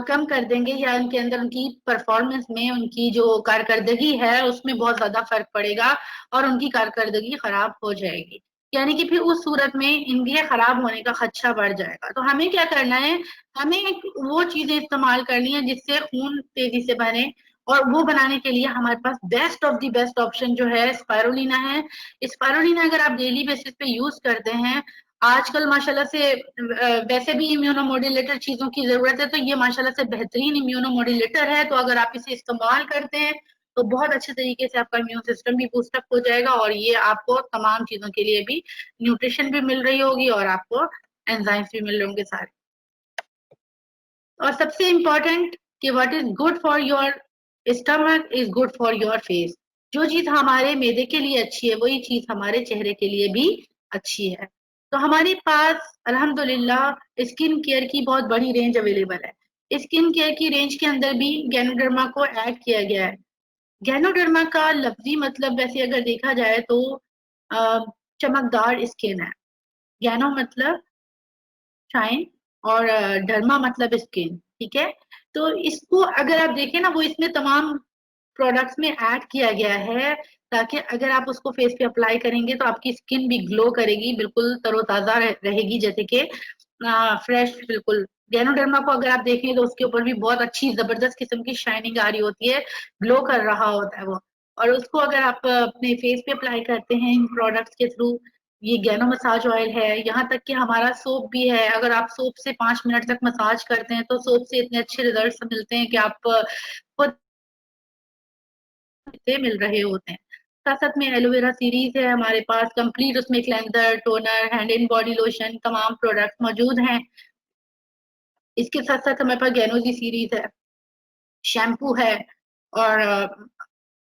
कम कर देंगे या उनके अंदर उनकी परफॉर्मेंस में उनकी जो कारकर्दगी है उसमें बहुत ज्यादा फर्क पड़ेगा और उनकी कारकर्दगी खराब हो जाएगी। यानी कि फिर उस सूरत में इनके खराब होने का खदशा बढ़ जाएगा। तो हमें क्या करना है, हमें वो चीजें इस्तेमाल करनी है जिससे खून तेजी से बने, और वो बनाने के लिए हमारे पास best of the best option जो है स्पायरुलिना है। स्पायरुलिना अगर आप डेली बेसिस पे यूज करते हैं, आजकल माशाल्लाह से वैसे भी इम्यूनोमोड्यूलेटर चीजों की जरूरत है, तो ये माशाल्लाह से बेहतरीन इम्यूनोमोड्यूलेटर है। तो अगर आप इसे इस्तेमाल करते हैं तो बहुत अच्छे तरीके से आपका इम्यून सिस्टम भी बूस्टअप हो जाएगा और ये आपको तमाम चीजों के लिए भी न्यूट्रिशन भी मिल रही होगी और आपको एंजाइम्स भी मिल रहे होंगे सारे। और सबसे इम्पोर्टेंट कि what is good for your stomach is good for your face. जो चीज हमारे मैदे के लिए अच्छी है वही चीज हमारे चेहरे के लिए भी अच्छी है। तो हमारे पास अल्हम्दुलिल्लाह स्किन केयर की बहुत बड़ी रेंज अवेलेबल है। स्किन केयर की रेंज के अंदर भी गैनोडर्मा को ऐड किया गया है। गैनोडर्मा का लफ्जी मतलब वैसे अगर देखा जाए तो अ, चमकदार स्किन है। गैनो मतलब शाइन और डर्मा मतलब स्किन, ठीक है। तो इसको अगर आप देखें ना, वो इसमें तमाम प्रोडक्ट्स में ऐड किया गया है ताकि अगर आप उसको फेस पे अप्लाई करेंगे तो आपकी स्किन भी ग्लो करेगी, बिल्कुल तरोताजा रहेगी, जैसे कि फ्रेश बिल्कुल। गैनोडर्मा को अगर आप देखें तो उसके ऊपर भी बहुत अच्छी जबरदस्त किस्म की शाइनिंग आ रही होती है, ग्लो कर रहा होता है वो। और उसको अगर आप अपने फेस पे अप्लाई करते हैं इन प्रोडक्ट्स के थ्रू, ये गैनो मसाज ऑयल है, यहाँ तक कि हमारा सोप भी है, अगर आप सोप से 5 मिनट तक मसाज करते हैं तो सोप से इतने अच्छे रिजल्ट मिलते हैं कि आप खुद से मिल रहे होते हैं। साथ साथ में एलोवेरा सीरीज है हमारे पास कंप्लीट, उसमें cleanser, toner, hand and body lotion तमाम प्रोडक्ट मौजूद हैं। इसके साथ साथ हमारे पास गैनोजी सीरीज है, शैम्पू है, और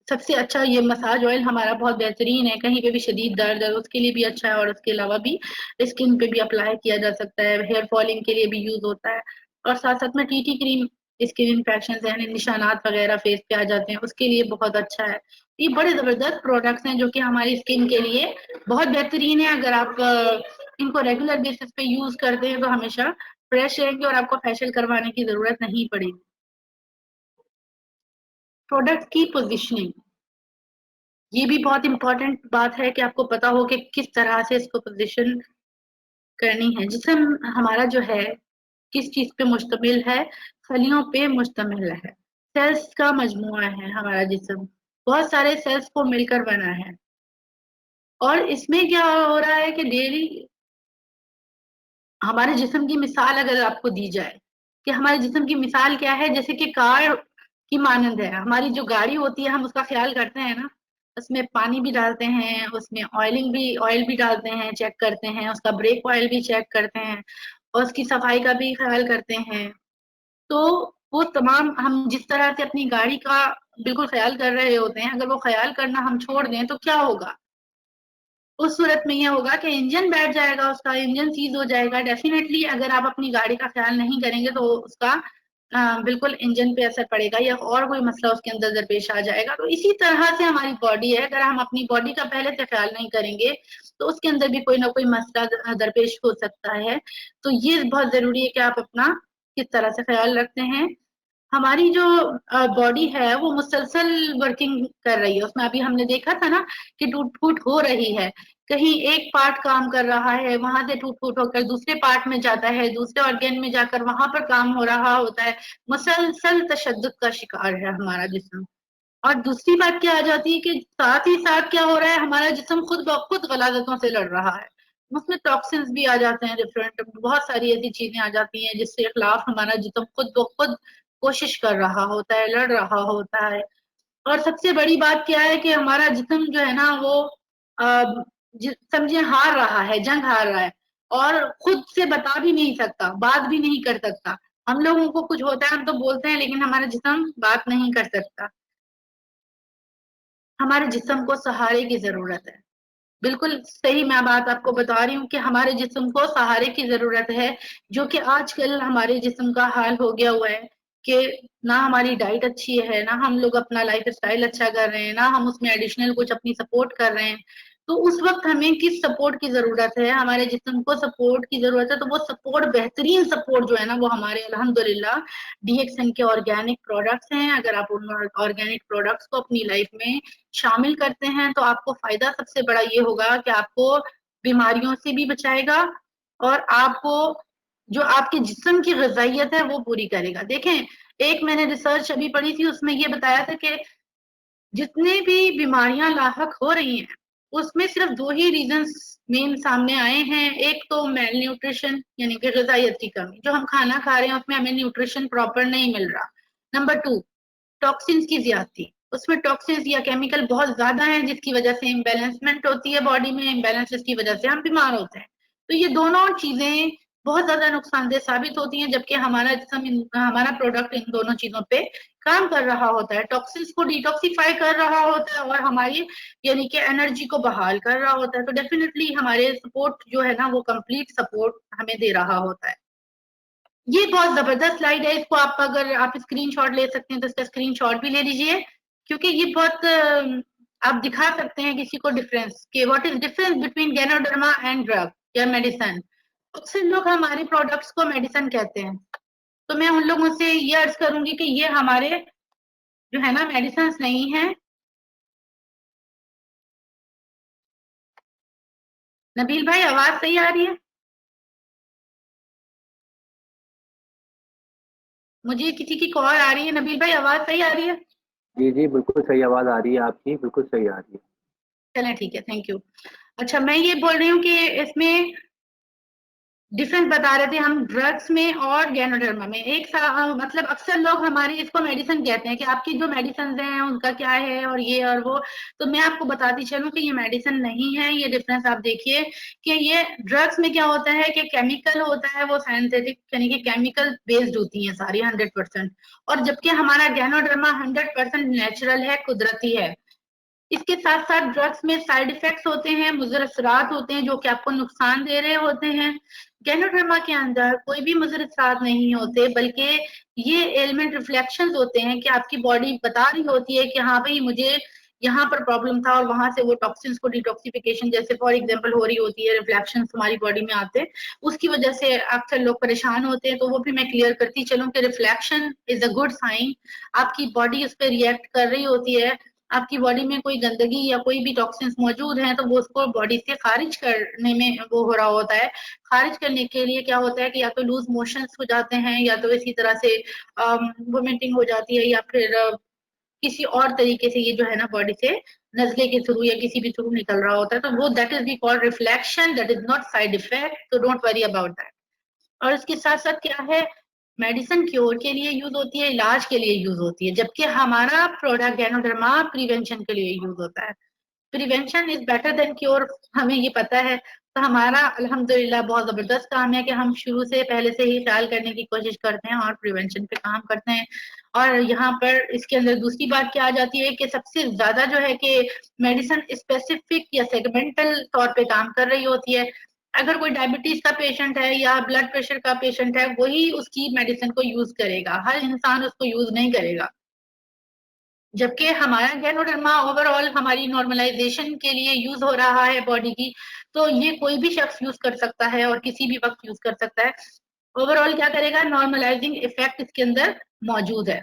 सबसे अच्छा ये मसाज ऑयल हमारा बहुत बेहतरीन है, कहीं पे भी शदीद दर्द है उसके लिए भी अच्छा है, और उसके अलावा भी स्किन पे भी अप्लाई किया जा सकता है, हेयर फॉलिंग के लिए भी यूज होता है। और साथ साथ में टीटी क्रीम, स्किन इन्फेक्शन यानी निशानात वगैरह फेस पे आ जाते हैं उसके लिए बहुत अच्छा है। ये बड़े जबरदस्त प्रोडक्ट्स हैं जो कि हमारी स्किन के लिए बहुत बेहतरीन है। अगर आप इनको रेगुलर बेसिस पे यूज करते हैं तो हमेशा फ्रेश रहेंगे और आपको फेशियल करवाने की जरूरत नहीं पड़ेगी। प्रोडक्ट की पोजिशनिंग, ये भी बहुत इंपॉर्टेंट बात है कि आपको पता हो कि किस तरह से इसको पोजीशन करनी है। जिसम हमारा जो है किस चीज पे मुश्तमिल है, खलियों पे मुश्तमिल है, सेल्स का मजमुआ है हमारा जिसम, बहुत सारे सेल्स को मिलकर बना है। और इसमें क्या हो रहा है कि डेली हमारे जिस्म की मिसाल अगर आपको दी जाए कि हमारे जिस्म की मिसाल क्या है, जैसे कि कार की मानंद है। हमारी जो गाड़ी होती है हम उसका ख्याल करते हैं ना, उसमें पानी भी डालते हैं, उसमें ऑयल भी डालते हैं, चेक करते हैं, उसका ब्रेक ऑयल भी चेक करते हैं और उसकी सफाई का भी ख्याल करते हैं। तो वो तमाम हम जिस तरह से अपनी गाड़ी का बिल्कुल ख्याल कर रहे होते हैं, अगर वो ख्याल करना हम छोड़ दें तो क्या होगा? उस सूरत में ये होगा कि इंजन बैठ जाएगा, उसका इंजन सीज हो जाएगा। डेफिनेटली अगर आप अपनी गाड़ी का ख्याल नहीं करेंगे तो उसका बिल्कुल इंजन पे असर पड़ेगा या और कोई मसला उसके अंदर दरपेश आ जाएगा। तो इसी तरह से हमारी बॉडी है, अगर हम अपनी बॉडी का पहले से ख्याल नहीं करेंगे तो उसके अंदर भी कोई ना कोई मसला दरपेश हो सकता है। तो ये बहुत जरूरी है कि आप अपना किस तरह से ख्याल रखते हैं। हमारी जो बॉडी है वो मुसलसल वर्किंग कर रही है, उसमें अभी हमने देखा था ना कि टूट फूट हो रही है, कहीं एक पार्ट काम कर रहा है, वहां से टूट फूट होकर दूसरे पार्ट में जाता है, दूसरे ऑर्गेन में जाकर वहां पर काम हो रहा होता है। मुसलसल तशद्दुद का शिकार है हमारा जिस्म। और दूसरी बात क्या आ जाती है कि साथ ही साथ क्या हो रहा है, हमारा जिस्म खुद ब खुद गलाजतों से लड़ रहा है। उसमें टॉक्सिन्स भी आ जाते हैं डिफरेंट, बहुत सारी ऐसी चीजें आ जाती हैं जिसके खिलाफ हमारा जिस्म खुद ब खुद कोशिश कर रहा होता है, लड़ रहा होता है। और सबसे बड़ी बात क्या है कि हमारा जिस्म जो है ना वो समझिए हार रहा है, जंग हार रहा है, और खुद से बता भी नहीं सकता, बात भी नहीं कर सकता। हम लोगों को कुछ होता है हम तो बोलते हैं, लेकिन हमारा जिस्म बात नहीं कर सकता। हमारे जिस्म को सहारे की जरूरत है। बिल्कुल सही मैं बात आपको बता रही हूँ कि हमारे जिस्म को सहारे की जरूरत है, जो कि आजकल हमारे जिस्म का हाल हो गया हुआ है कि ना हमारी डाइट अच्छी है, ना हम लोग अपना लाइफ स्टाइल अच्छा कर रहे हैं, ना हम उसमें एडिशनल कुछ अपनी सपोर्ट कर रहे हैं। तो उस वक्त हमें किस सपोर्ट की जरूरत है, हमारे जिस्म को सपोर्ट की जरूरत है। तो वो सपोर्ट, बेहतरीन सपोर्ट जो है ना, वो हमारे अल्हम्दुलिल्लाह डीएक्सएन के ऑर्गेनिक प्रोडक्ट्स हैं। अगर आप उन ऑर्गेनिक प्रोडक्ट्स को अपनी लाइफ में शामिल करते हैं तो आपको फायदा सबसे बड़ा ये होगा कि आपको बीमारियों से भी बचाएगा, और आपको जो आपके जिस्म की ग़िज़ाइयत है वो पूरी करेगा। देखें, एक मैंने रिसर्च अभी पढ़ी थी, उसमें ये बताया था कि जितने भी बीमारियां लाहक हो रही हैं, उसमें सिर्फ 2 ही रीजंस मेन सामने आए हैं। एक तो मेल न्यूट्रिशन, यानी कि ग़िज़ाइयत की कमी, जो हम खाना खा रहे हैं उसमें हमें न्यूट्रिशन प्रॉपर नहीं मिल रहा। नंबर 2, टॉक्सिन्स की ज्यादती, उसमें टॉक्सिन्स या केमिकल बहुत ज्यादा है जिसकी वजह से इम्बैलेंसमेंट होती है बॉडी में, इम्बैलेंसेस की वजह से हम बीमार होते हैं। तो ये दोनों चीजें बहुत ज्यादा नुकसानदेह साबित होती हैं, जबकि हमारा जिस्म हमारा प्रोडक्ट इन दोनों चीजों पे काम कर रहा होता है, टॉक्सिन्स को डिटॉक्सिफाई कर रहा होता है और हमारी यानी कि एनर्जी को बहाल कर रहा होता है। तो डेफिनेटली हमारे सपोर्ट जो है ना वो कंप्लीट सपोर्ट हमें दे रहा होता है। ये बहुत जबरदस्त स्लाइड है, इसको आप अगर आप स्क्रीनशॉट ले सकते हैं तो इसका स्क्रीनशॉट भी ले लीजिए, क्योंकि ये बहुत आप दिखा सकते हैं किसी को डिफरेंस कि what is difference between ganoderma and drug या मेडिसिन। अक्सर लोग हमारे प्रोडक्ट्स को मेडिसिन कहते हैं, तो मैं उन लोगों से ये अर्ज करूंगी कि ये हमारे जो है ना मेडिसिन नहीं है। नबील भाई, आवाज सही आ रही है? मुझे किसी की कॉल आ रही है। नबील भाई, आवाज सही आ रही है? जी, जी, बिल्कुल सही आवाज़ आ रही है आपकी, बिल्कुल सही आ रही है। चलें ठीक है, थैंक यू। अच्छा, मैं ये बोल रही हूँ कि इसमें डिफरेंस बता रहे थे हम ड्रग्स में और गैनोडर्मा में। मतलब अक्सर लोग हमारे इसको मेडिसिन कहते हैं कि आपकी जो मेडिसिन हैं उनका क्या है और ये और वो। तो मैं आपको बताती चलूं कि ये मेडिसिन नहीं है। ये डिफरेंस आप देखिए कि ये ड्रग्स में क्या होता है कि केमिकल होता है, वो सिंथेटिक यानी कि केमिकल बेस्ड होती हैं सारी 100%, और जबकि हमारा गैनोडर्मा 100% नेचुरल है, कुदरती है। इसके साथ साथ ड्रग्स में साइड इफेक्ट्स होते हैं, मुज़र असरात होते हैं जो कि आपको नुकसान दे रहे होते हैं। गैनोडर्मा के अंदर कोई भी मुज़र असरात नहीं होते, बल्कि ये एलिमेंट रिफ्लेक्शंस होते हैं कि आपकी बॉडी बता रही होती है कि हाँ भाई, मुझे यहाँ पर प्रॉब्लम था, और वहां से वो टॉक्सिन्स को डिटॉक्सिफिकेशन जैसे फॉर एग्जांपल हो रही होती है, रिफ्लेक्शंस हमारी बॉडी में आते हैं, उसकी वजह से अक्सर लोग परेशान होते हैं। तो वो भी मैं क्लियर करती चलूं कि reflection is a good sign. आपकी बॉडी उस पर रिएक्ट कर रही होती है। आपकी बॉडी में कोई गंदगी या कोई भी टॉक्सिन्स मौजूद हैं तो वो उसको बॉडी से खारिज करने में वो हो रहा होता है। खारिज करने के लिए क्या होता है कि या तो लूज मोशंस हो जाते हैं, या तो इसी तरह से वोमिटिंग हो जाती है, या फिर किसी और तरीके से ये जो है ना बॉडी से नजले के थ्रू या किसी भी थ्रू निकल रहा होता है। तो वो that is we called reflection, that is not side effect, तो डोंट वरी अबाउट दैट। और इसके साथ साथ क्या है, मेडिसिन क्योर के लिए यूज होती है, इलाज के लिए यूज होती है, जबकि हमारा प्रोडक्ट गैनोडर्मा प्रिवेंशन के लिए यूज होता है। Prevention is better than cure, हमें ये पता है। तो हमारा अल्हम्दुलिल्लाह बहुत जबरदस्त काम है कि हम शुरू से पहले से ही ख्याल करने की कोशिश करते हैं और प्रिवेंशन पे काम करते हैं। और यहाँ पर इसके अंदर दूसरी बात क्या आ जाती है कि सबसे ज्यादा जो है कि मेडिसिन स्पेसिफिक या सेगमेंटल तौर पे काम कर रही होती है। अगर कोई डायबिटीज का पेशेंट है या ब्लड प्रेशर का पेशेंट है, वही उसकी मेडिसिन को यूज करेगा, हर इंसान उसको यूज नहीं करेगा। जबकि हमारा गैनोडर्मा ओवरऑल हमारी नॉर्मलाइजेशन के लिए यूज हो रहा है बॉडी की, तो ये कोई भी शख्स यूज कर सकता है और किसी भी वक्त यूज कर सकता है। ओवरऑल क्या करेगा, नॉर्मलाइजिंग इफेक्ट इसके अंदर मौजूद है।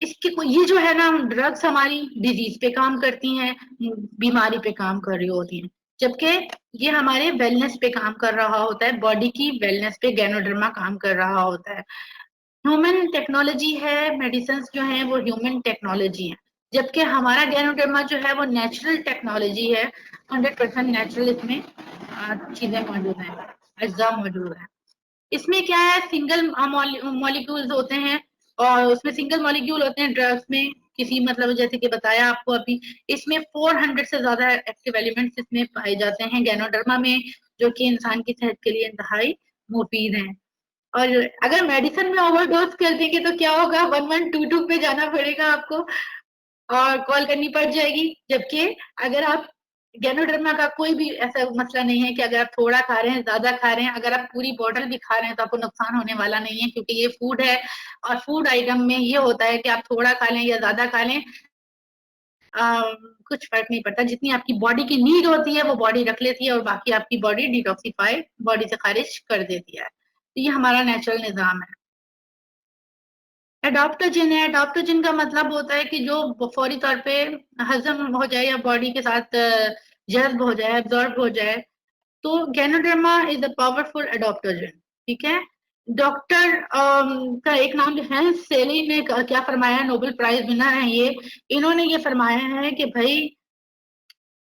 इसके ये जो है ना ड्रग्स हमारी डिजीज पे काम करती हैं, बीमारी पे काम कर रही होती हैं, जबकि ये हमारे वेलनेस पे काम कर रहा होता है, बॉडी की वेलनेस पे गैनोडर्मा काम कर रहा होता है। ह्यूमन टेक्नोलॉजी है, मेडिसिन जो है वो ह्यूमन टेक्नोलॉजी है। जबकि हमारा गैनोडर्मा जो है वो नेचुरल टेक्नोलॉजी है, 100% नेचुरल इसमें चीजें मौजूद हैं, अज्जा मौजूद है। इसमें क्या है, सिंगल मॉलिक्यूल्स होते हैं और उसमें सिंगल मॉलिक्यूल होते हैं ड्रग्स में, किसी मतलब जैसे कि बताया आपको अभी, इसमें 400 से ज्यादा एक्टिव एलिमेंट्स इसमें पाए जाते हैं गैनोडर्मा में, जो कि इंसान की सेहत के लिए इंतहाई मुफीद हैं। और अगर मेडिसिन में ओवरडोज कर देंगे तो क्या होगा, 1122 पे जाना पड़ेगा आपको और कॉल करनी पड़ जाएगी। जबकि अगर आप गैनोडर्मा का कोई भी ऐसा मसला नहीं है कि अगर आप थोड़ा खा रहे हैं, ज्यादा खा रहे हैं, अगर आप पूरी बॉटल भी खा रहे हैं तो आपको नुकसान होने वाला नहीं है, क्योंकि ये फूड है और फूड आइटम में ये होता है कि आप थोड़ा खा लें या ज्यादा खा लें, कुछ फर्क नहीं पड़ता। जितनी आपकी बॉडी की नीड होती है वो बॉडी रख लेती है और बाकी आपकी बॉडी डिटॉक्सिफाई बॉडी से खारिज कर देती है। तो ये हमारा नेचुरल निजाम है। एडॉप्टोजिन है, एडॉप्टोजिन का मतलब होता है कि जो फौरी तौर पे हजम हो जाए या बॉडी के साथ जज्ब हो जाए, एब्जॉर्ब हो जाए। तो गैनोडर्मा इज अ पावरफुल एडॉप्टोजिन, ठीक है। डॉक्टर का एक नाम जो है सेली ने क्या फरमाया है, नोबेल प्राइज विनर है ये, इन्होंने ये फरमाया है कि भाई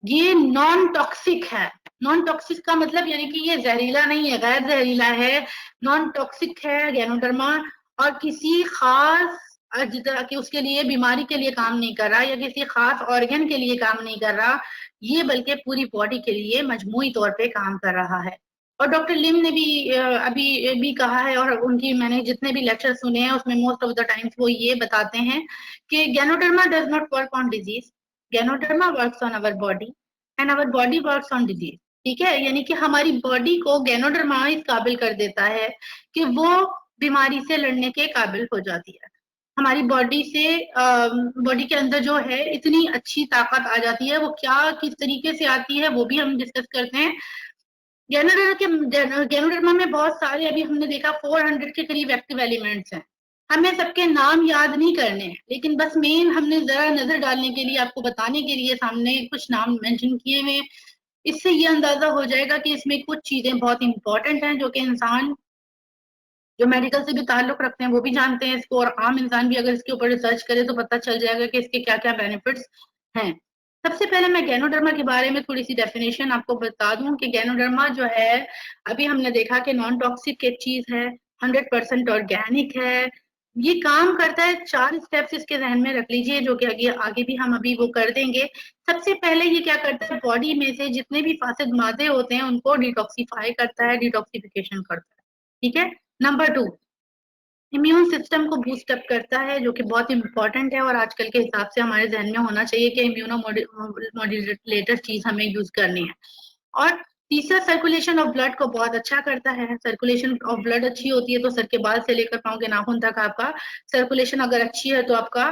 ये नॉन टॉक्सिक है। नॉन टॉक्सिक का मतलब यानी कि ये जहरीला नहीं है, गैर जहरीला है, नॉन टॉक्सिक है गैनोडर्मा, और किसी खास कि उसके लिए बीमारी के लिए काम नहीं कर रहा या किसी खास ऑर्गन के लिए काम नहीं कर रहा, ये बल्कि पूरी बॉडी के लिए मजमूई तौर पे काम कर रहा है। और डॉक्टर लिम ने भी अभी भी कहा है, और उनकी मैंने जितने भी लेक्चर सुने हैं उसमें मोस्ट ऑफ द टाइम्स वो ये बताते हैं कि ganoderma does not work on disease, ganoderma works on our body and our body works on disease. ठीक है, यानी कि हमारी बॉडी को गैनोडर्मा इस काबिल कर देता है कि वो बीमारी से लड़ने के काबिल हो जाती है। हमारी बॉडी से बॉडी के अंदर जो है इतनी अच्छी ताकत आ जाती है, वो क्या किस तरीके से आती है वो भी हम डिस्कस करते हैं। गैनोडर्मा में बहुत सारे, अभी हमने देखा 400 के करीब एक्टिव एलिमेंट्स हैं। हमें सबके नाम याद नहीं करने हैं, लेकिन बस मेन हमने जरा नजर डालने के लिए, आपको बताने के लिए सामने कुछ नाम मेंशन किए हुए। इससे ये अंदाजा हो जाएगा कि इसमें कुछ चीजें बहुत इंपॉर्टेंट हैं जो कि इंसान जो मेडिकल से भी ताल्लुक रखते हैं वो भी जानते हैं इसको, और आम इंसान भी अगर इसके ऊपर रिसर्च करे तो पता चल जाएगा कि इसके क्या क्या बेनिफिट्स हैं। सबसे पहले मैं गैनोडर्मा के बारे में थोड़ी सी डेफिनेशन आपको बता दूं कि गैनोडर्मा जो है, अभी हमने देखा कि नॉन टॉक्सिक एक चीज है, 100% ऑर्गेनिक है। ये काम करता है, 4 स्टेप्स इसके जहन में रख लीजिए, जो कि आगे आगे भी हम अभी वो कर देंगे। सबसे पहले ये क्या करता है, बॉडी में से जितने भी फासिद मादे होते हैं उनको डिटॉक्सिफाई करता है, डिटॉक्सिफिकेशन करता है। ठीक है। नंबर 2, इम्यून सिस्टम को बूस्ट अप करता है, जो कि बहुत इंपॉर्टेंट है और आजकल के हिसाब से हमारे जहन में होना चाहिए कि इम्यूनो मॉड्यूलेटर चीज हमें यूज करनी है। और तीसरा, सर्कुलेशन ऑफ ब्लड को बहुत अच्छा करता है। सर्कुलेशन ऑफ ब्लड अच्छी होती है तो सर के बाल से लेकर पांव के नाखून तक आपका सर्कुलेशन अगर अच्छी है तो आपका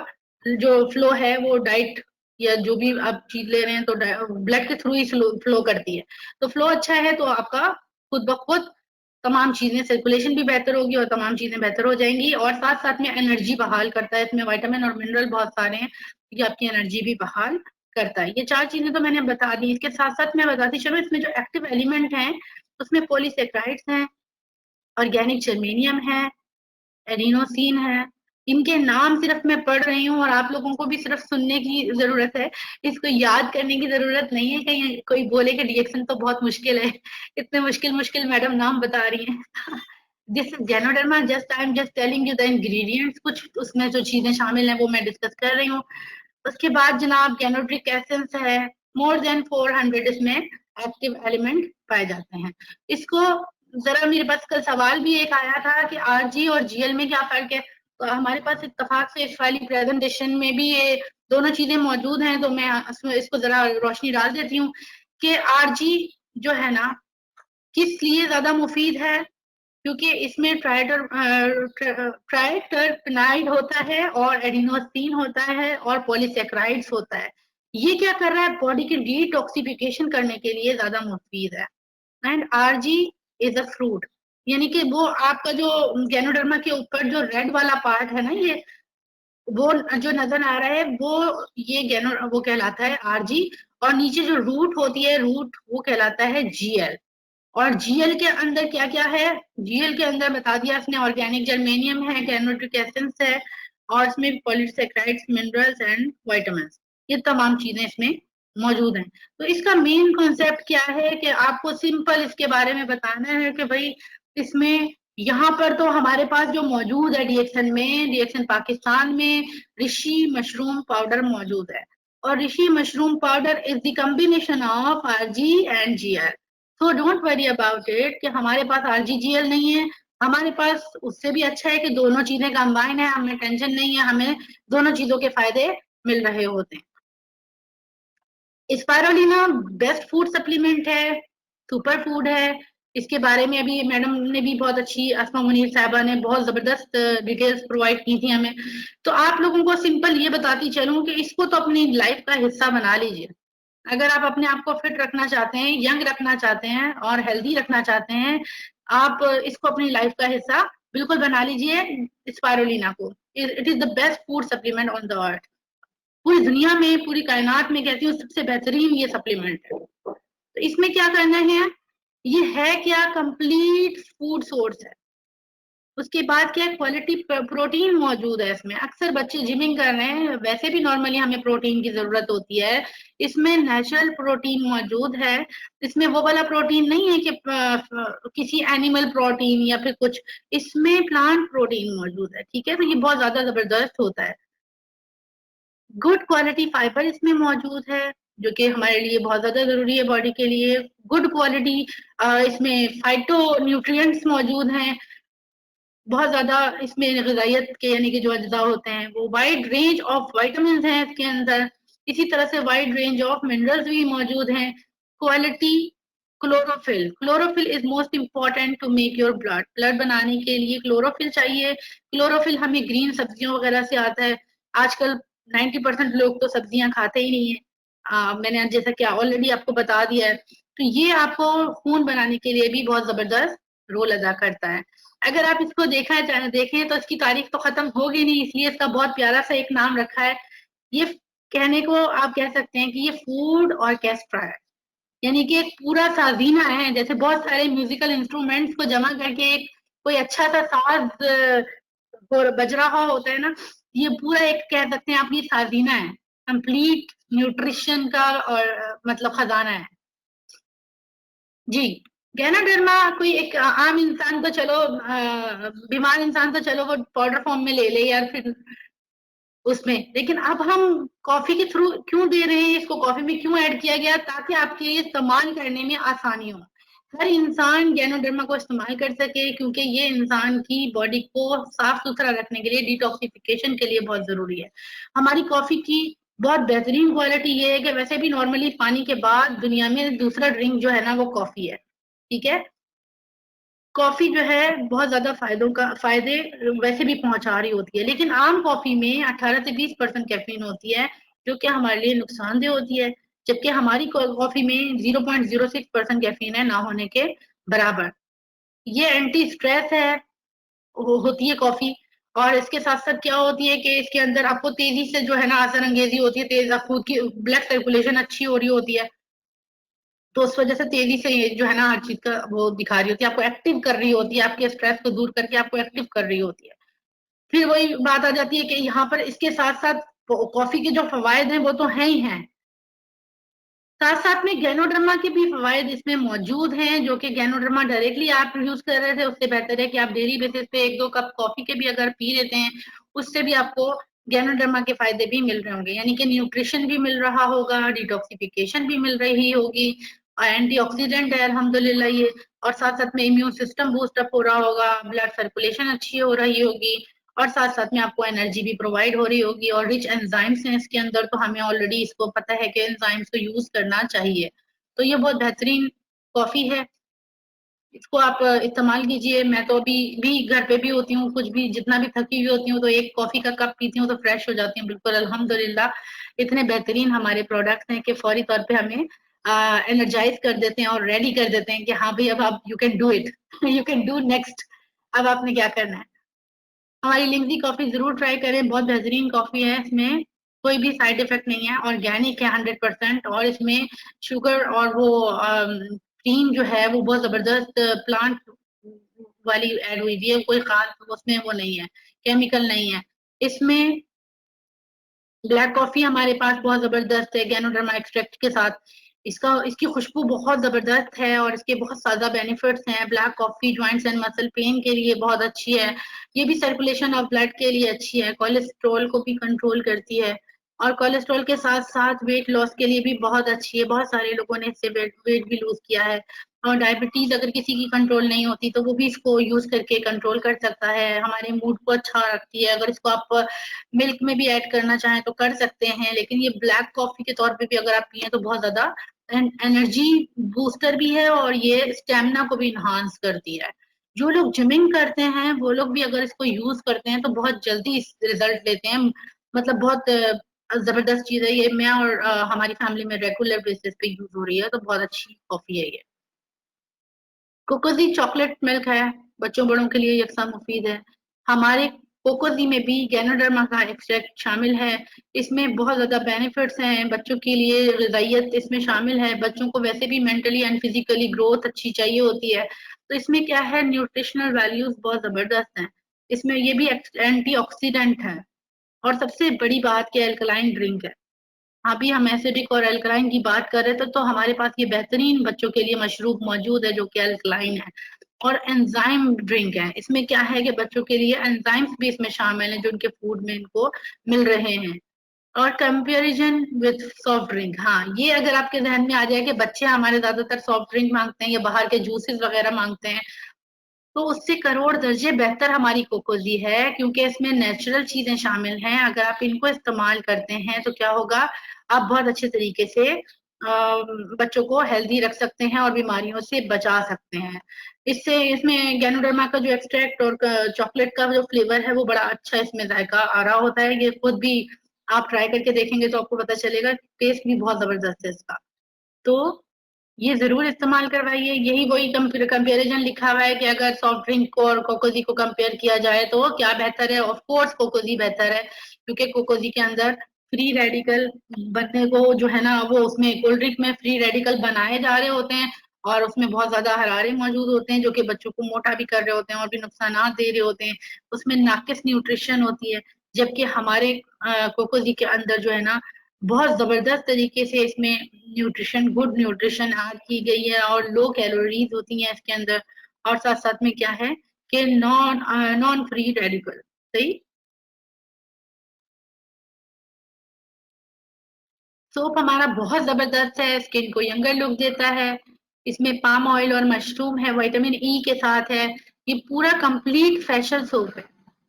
जो फ्लो है वो डाइट या जो भी आप चीज ले रहे हैं तो ब्लड के थ्रू ही फ्लो करती है। तो फ्लो अच्छा है तो आपका खुद ब खुद तमाम चीजें, सर्कुलेशन भी बेहतर होगी और तमाम चीजें बेहतर हो जाएंगी। और साथ साथ में एनर्जी बहाल करता है, इसमें विटामिन और मिनरल बहुत सारे हैं, ये आपकी एनर्जी भी बहाल करता है। ये 4 चीजें तो मैंने बता दी। इसके साथ साथ मैं बताती चलो, इसमें जो एक्टिव एलिमेंट हैं उसमें पॉलीसेक्राइड्स हैं, ऑर्गेनिक जर्मेनियम है, एडिनोसिन है। इनके नाम सिर्फ मैं पढ़ रही हूँ और आप लोगों को भी सिर्फ सुनने की जरूरत है, इसको याद करने की जरूरत नहीं है। कहीं कोई बोले कि रिएक्शन तो बहुत मुश्किल है, इतने मुश्किल मुश्किल मैडम नाम बता रही हैं। This is ganoderma, just I am just telling you the ingredients, कुछ उसमें जो चीजें शामिल हैं वो मैं डिस्कस कर रही हूँ। उसके बाद जनाब गैनोड्रिक एसेंस है, मोर देन 400 इसमें एक्टिव एलिमेंट पाए जाते हैं। इसको जरा मेरे पास कल सवाल भी एक आया था कि आरजी और जीएल में क्या फर्क है, तो हमारे पास इत्तेफाक से इस वाली प्रेजेंटेशन में भी ये दोनों चीजें मौजूद हैं, तो मैं इसको जरा रोशनी डाल देती हूँ कि आरजी जो है ना किस लिए ज्यादा मुफीद है, क्योंकि इसमें ट्राइटरपेनाइड होता है और एडिनोसिन होता है और पॉलीसेक्राइड्स होता है। ये क्या कर रहा है, बॉडी की डिटॉक्सिफिकेशन करने के लिए ज्यादा मुफीद है। And RG is a fruit, यानी कि वो आपका जो गैनोडर्मा के ऊपर जो रेड वाला पार्ट है ना, ये वो जो नजर आ रहा है वो ये गैनो वो कहलाता है आरजी, और नीचे जो रूट होती है रूट वो कहलाता है जीएल। और जीएल के अंदर क्या क्या है, जीएल के अंदर बता दिया इसने, ऑर्गेनिक जर्मेनियम है, गैनोड्रिक एसेंस है, और इसमें पॉलीसैकेराइड्स, मिनरल्स एंड विटामिन्स, ये तमाम चीजें इसमें मौजूद हैं। तो इसका मेन कॉन्सेप्ट क्या है कि आपको सिंपल इसके बारे में बताना है कि भाई इसमें यहाँ पर तो हमारे पास जो मौजूद है डीएक्सन में, डीएक्सन पाकिस्तान में ऋषि मशरूम पाउडर मौजूद है, और reishi mushroom powder is the combination of RG and GL. So don't worry about it कि हमारे पास आरजीजीएल नहीं है, हमारे पास उससे भी अच्छा है कि दोनों चीजें कंबाइन है, हमें टेंशन नहीं है, हमें दोनों चीजों के फायदे मिल रहे होते हैं। स्पाइरुलिना बेस्ट फूड सप्लीमेंट है, सुपर फूड है। इसके बारे में अभी मैडम ने भी बहुत अच्छी, अस्मा मुनीर साहबा ने बहुत जबरदस्त डिटेल्स प्रोवाइड की थी हमें। तो आप लोगों को सिंपल ये बताती चलूं कि इसको तो अपनी लाइफ का हिस्सा बना लीजिए। अगर आप अपने आप को फिट रखना चाहते हैं, यंग रखना चाहते हैं और हेल्दी रखना चाहते हैं, आप इसको अपनी लाइफ का हिस्सा बिल्कुल बना लीजिए स्पाइरुलिना को। It is the best food supplement on the earth. पूरी दुनिया में, पूरी कायनात में कहती हूँ सबसे बेहतरीन ये सप्लीमेंट है। तो इसमें क्या करना है, ये है क्या, कंप्लीट फूड सोर्स है। उसके बाद क्या, क्वालिटी प्रोटीन मौजूद है इसमें। अक्सर बच्चे जिमिंग कर रहे हैं, वैसे भी नॉर्मली हमें प्रोटीन की जरूरत होती है, इसमें नेचुरल प्रोटीन मौजूद है। इसमें वो वाला प्रोटीन नहीं है कि किसी एनिमल प्रोटीन या फिर कुछ, इसमें प्लांट प्रोटीन मौजूद है, ठीक है। तो ये बहुत ज्यादा जबरदस्त होता है। गुड क्वालिटी फाइबर इसमें मौजूद है, जो कि हमारे लिए बहुत ज्यादा जरूरी है बॉडी के लिए। गुड क्वालिटी इसमें फाइटो न्यूट्रिएंट्स मौजूद हैं, बहुत ज्यादा इसमें ग़िज़ाइयत के यानी कि जो अज्जा होते हैं वो। वाइड रेंज ऑफ विटामिन हैं इसके अंदर, इसी तरह से वाइड रेंज ऑफ मिनरल्स भी मौजूद हैं। Quality chlorophyll, chlorophyll is most important to make your blood. Blood बनाने के लिए क्लोरोफिल चाहिए। क्लोरोफिल हमें ग्रीन सब्जियों वगैरह से आता है। आजकल 90% लोग तो सब्जियां खाते ही नहीं है, मैंने जैसा कि ऑलरेडी आपको बता दिया है। तो ये आपको खून बनाने के लिए भी बहुत जबरदस्त रोल अदा करता है। अगर आप इसको देखें तो इसकी तारीफ तो खत्म होगी नहीं, इसलिए इसका बहुत प्यारा सा एक नाम रखा है। ये कहने को आप कह सकते हैं कि ये फूड ऑर्केस्ट्रा है, यानी कि एक पूरा साजीना है। जैसे बहुत सारे म्यूजिकल इंस्ट्रूमेंट्स को जमा करके एक कोई अच्छा सा साज बज रहा होता है ना, ये पूरा एक कह सकते हैं आप ये साजीना है, कंप्लीट न्यूट्रिशन का और मतलब खजाना है जी। गैनोडर्मा कोई एक आम इंसान तो चलो, बीमार इंसान तो चलो वो पाउडर फॉर्म में ले ले या फिर उसमें, लेकिन अब हम कॉफी के थ्रू क्यों दे रहे हैं, इसको कॉफी में क्यों ऐड किया गया, ताकि आपके लिए इस्तेमाल करने में आसानी हो, हर इंसान गैनोडर्मा को इस्तेमाल कर सके, क्योंकि ये इंसान की बॉडी को साफ सुथरा रखने के लिए, डिटॉक्सिफिकेशन के लिए बहुत जरूरी है। हमारी कॉफी की बहुत बेहतरीन क्वालिटी ये है कि वैसे भी नॉर्मली पानी के बाद दुनिया में दूसरा ड्रिंक जो है ना वो कॉफी है, ठीक है। कॉफी जो है बहुत ज्यादा फायदे वैसे भी पहुंचा रही होती है, लेकिन आम कॉफी में 18 से 20% कैफीन होती है, जो कि हमारे लिए नुकसानदेह होती है, जबकि हमारी कॉफी में 0.06% कैफीन है, ना होने के बराबर। ये एंटी स्ट्रेस है होती है कॉफी। और इसके साथ साथ क्या होती है कि इसके अंदर आपको तेजी से जो है ना असर अंगेजी होती है, तेज आपको की ब्लड सर्कुलेशन अच्छी हो रही होती है, तो उस वजह से तेजी से ये जो है ना हर चीज का वो दिखा रही होती है, आपको एक्टिव कर रही होती है, आपके स्ट्रेस को दूर करके आपको एक्टिव कर रही होती है। फिर वही बात आ जाती है कि यहाँ पर इसके साथ साथ कॉफी के जो फवायद हैं वो तो हैं ही हैं, साथ साथ में गैनोडर्मा के भी फवायद इसमें मौजूद हैं, जो कि गैनोडर्मा डायरेक्टली आप यूज कर रहे थे उससे बेहतर है कि आप डेली बेसिस पे 1-2 कप कॉफी के भी अगर पी लेते हैं, उससे भी आपको गैनोडर्मा के फायदे भी मिल रहे होंगे, यानी कि न्यूट्रिशन भी मिल रहा होगा, डिटॉक्सिफिकेशन भी मिल रही होगी, और एंटीऑक्सीडेंट है अल्हम्दुलिल्लाह ये, और साथ साथ में इम्यून सिस्टम बूस्ट अप हो रहा होगा, ब्लड सर्कुलेशन अच्छी हो रही होगी, और साथ साथ में आपको एनर्जी भी प्रोवाइड हो रही होगी, और रिच एंजाइम्स हैं इसके अंदर, तो हमें ऑलरेडी इसको पता है कि एंजाइम्स को यूज करना चाहिए। तो ये बहुत बेहतरीन कॉफी है, इसको आप इस्तेमाल कीजिए। मैं तो अभी भी घर पे भी होती हूँ, कुछ भी जितना भी थकी हुई होती हूँ तो एक कॉफी का कप पीती हूँ तो फ्रेश हो जाती हूँ बिल्कुल अल्हम्दुलिल्लाह। इतने बेहतरीन हमारे प्रोडक्ट्स हैं कि फौरी तौर पे हमें एनर्जाइज कर देते हैं और रेडी कर देते हैं कि हाँ भाई अब आप you can do it, you can do next, अब आपने क्या करना है। हमारी लिंगजी कॉफी जरूर ट्राई करें, बहुत बेहतरीन कॉफी है, इसमें कोई भी साइड इफेक्ट नहीं है, ऑर्गेनिक है 100%, और इसमें शुगर और वो क्रीम जो है वो बहुत जबरदस्त प्लांट वाली ऐड हुई हुई है, कोई खास उसमें वो नहीं है, केमिकल नहीं है। इसमें ब्लैक कॉफी हमारे पास बहुत जबरदस्त है गैनोडर्मा एक्सट्रैक्ट के साथ। इसकी खुशबू बहुत जबरदस्त है और इसके बहुत ज्यादा बेनिफिट्स हैं। Black coffee joints and muscle pain के लिए बहुत अच्छी है। ये भी सर्कुलेशन ऑफ ब्लड के लिए अच्छी है। कोलेस्ट्रॉल को भी कंट्रोल करती है और कोलेस्ट्रॉल के साथ साथ वेट लॉस के लिए भी बहुत अच्छी है। बहुत सारे लोगों ने इससे वेट भी लूज किया है। और डायबिटीज अगर किसी की कंट्रोल नहीं होती तो वो भी इसको यूज करके कंट्रोल कर सकता है। हमारे मूड को अच्छा रखती है। अगर इसको आप मिल्क में भी ऐड करना चाहें तो कर सकते हैं, लेकिन ये ब्लैक कॉफी के तौर पे भी अगर आप पिए तो बहुत ज्यादा एनर्जी बूस्टर भी है और ये स्टेमिना को भी इन्हांस करती है। जो लोग जिमिंग करते हैं वो लोग भी अगर इसको यूज करते हैं तो बहुत जल्दी इस रिजल्ट लेते हैं। मतलब बहुत जबरदस्त चीज है ये। मैं और हमारी फैमिली में रेगुलर बेसिस पे यूज हो रही है, तो बहुत अच्छी कॉफी है ये। कोकोजी चॉकलेट मिल्क है, बच्चों बड़ों के लिए यकसा मुफीद है। हमारे कोकोजी में भी गैनोडर्मा का एक्सट्रैक्ट शामिल है। इसमें बहुत ज्यादा बेनिफिट्स हैं बच्चों के लिए। ग़िज़ाइयत इसमें शामिल है। बच्चों को वैसे भी मेंटली एंड फिजिकली ग्रोथ अच्छी चाहिए होती है, तो इसमें क्या है, न्यूट्रिशनल वैल्यूज बहुत जबरदस्त हैं। इसमें ये भी एंटीऑक्सीडेंट है और सबसे बड़ी बात कि अल्कलाइन ड्रिंक है। अभी हम एसिडिक और अल्कलाइन की बात कर रहे थे, तो हमारे पास ये बेहतरीन बच्चों के लिए मशरूब मौजूद है जो कि अल्कलाइन है और एंजाइम ड्रिंक है। इसमें क्या है कि बच्चों के लिए एंजाइम्स भी इसमें शामिल हैं जो उनके फूड में इनको मिल रहे हैं। और कंपैरिजन विद सॉफ्ट ड्रिंक, हाँ, ये अगर आपके जहन में आ जाए कि बच्चे हमारे ज्यादातर सॉफ्ट ड्रिंक मांगते हैं या बाहर के जूसेस वगैरह मांगते हैं, तो उससे करोड़ दर्जे बेहतर हमारी कोकोजी है, क्योंकि इसमें नेचुरल चीजें शामिल हैं। अगर आप इनको इस्तेमाल करते हैं तो क्या होगा, आप बहुत अच्छे तरीके से बच्चों को हेल्दी रख सकते हैं और बीमारियों से बचा सकते हैं। इससे इसमें गैनोडर्मा का जो एक्सट्रैक्ट और चॉकलेट का जो फ्लेवर है वो बड़ा अच्छा इसमें जायका आ रहा होता है। ये खुद भी आप ट्राई करके देखेंगे तो आपको पता चलेगा, टेस्ट भी बहुत जबरदस्त है इसका। तो ये जरूर इस्तेमाल करवाइए। यही वही कंपैरिजन लिखा हुआ है कि अगर सॉफ्ट ड्रिंक को और कोकोजी को कंपेयर किया जाए तो क्या बेहतर है। ऑफ कोर्स कोकोजी बेहतर है, क्योंकि कोकोजी के अंदर फ्री रेडिकल बनने को जो है ना, वो उसमें कोल्ड ड्रिंक में फ्री रेडिकल बनाए जा रहे होते हैं और उसमें बहुत ज्यादा हरारे मौजूद होते हैं जो कि बच्चों को मोटा भी कर रहे होते हैं और भी नुकसान दे रहे होते हैं। उसमें नाकिस न्यूट्रिशन होती है, जबकि हमारे कोकोजी के अंदर जो है ना, बहुत जबरदस्त तरीके से इसमें न्यूट्रिशन, गुड न्यूट्रिशन ऐड की गई है और लो कैलोरीज होती हैं इसके अंदर। और साथ साथ में क्या है कि नॉन फ्री रेडिकल। सही। सोप हमारा बहुत जबरदस्त है, स्किन को यंगर लुक देता है। इसमें पाम ऑयल और मशरूम है, विटामिन ई के साथ है। ये पूरा कंप्लीट फेशियल सोप है।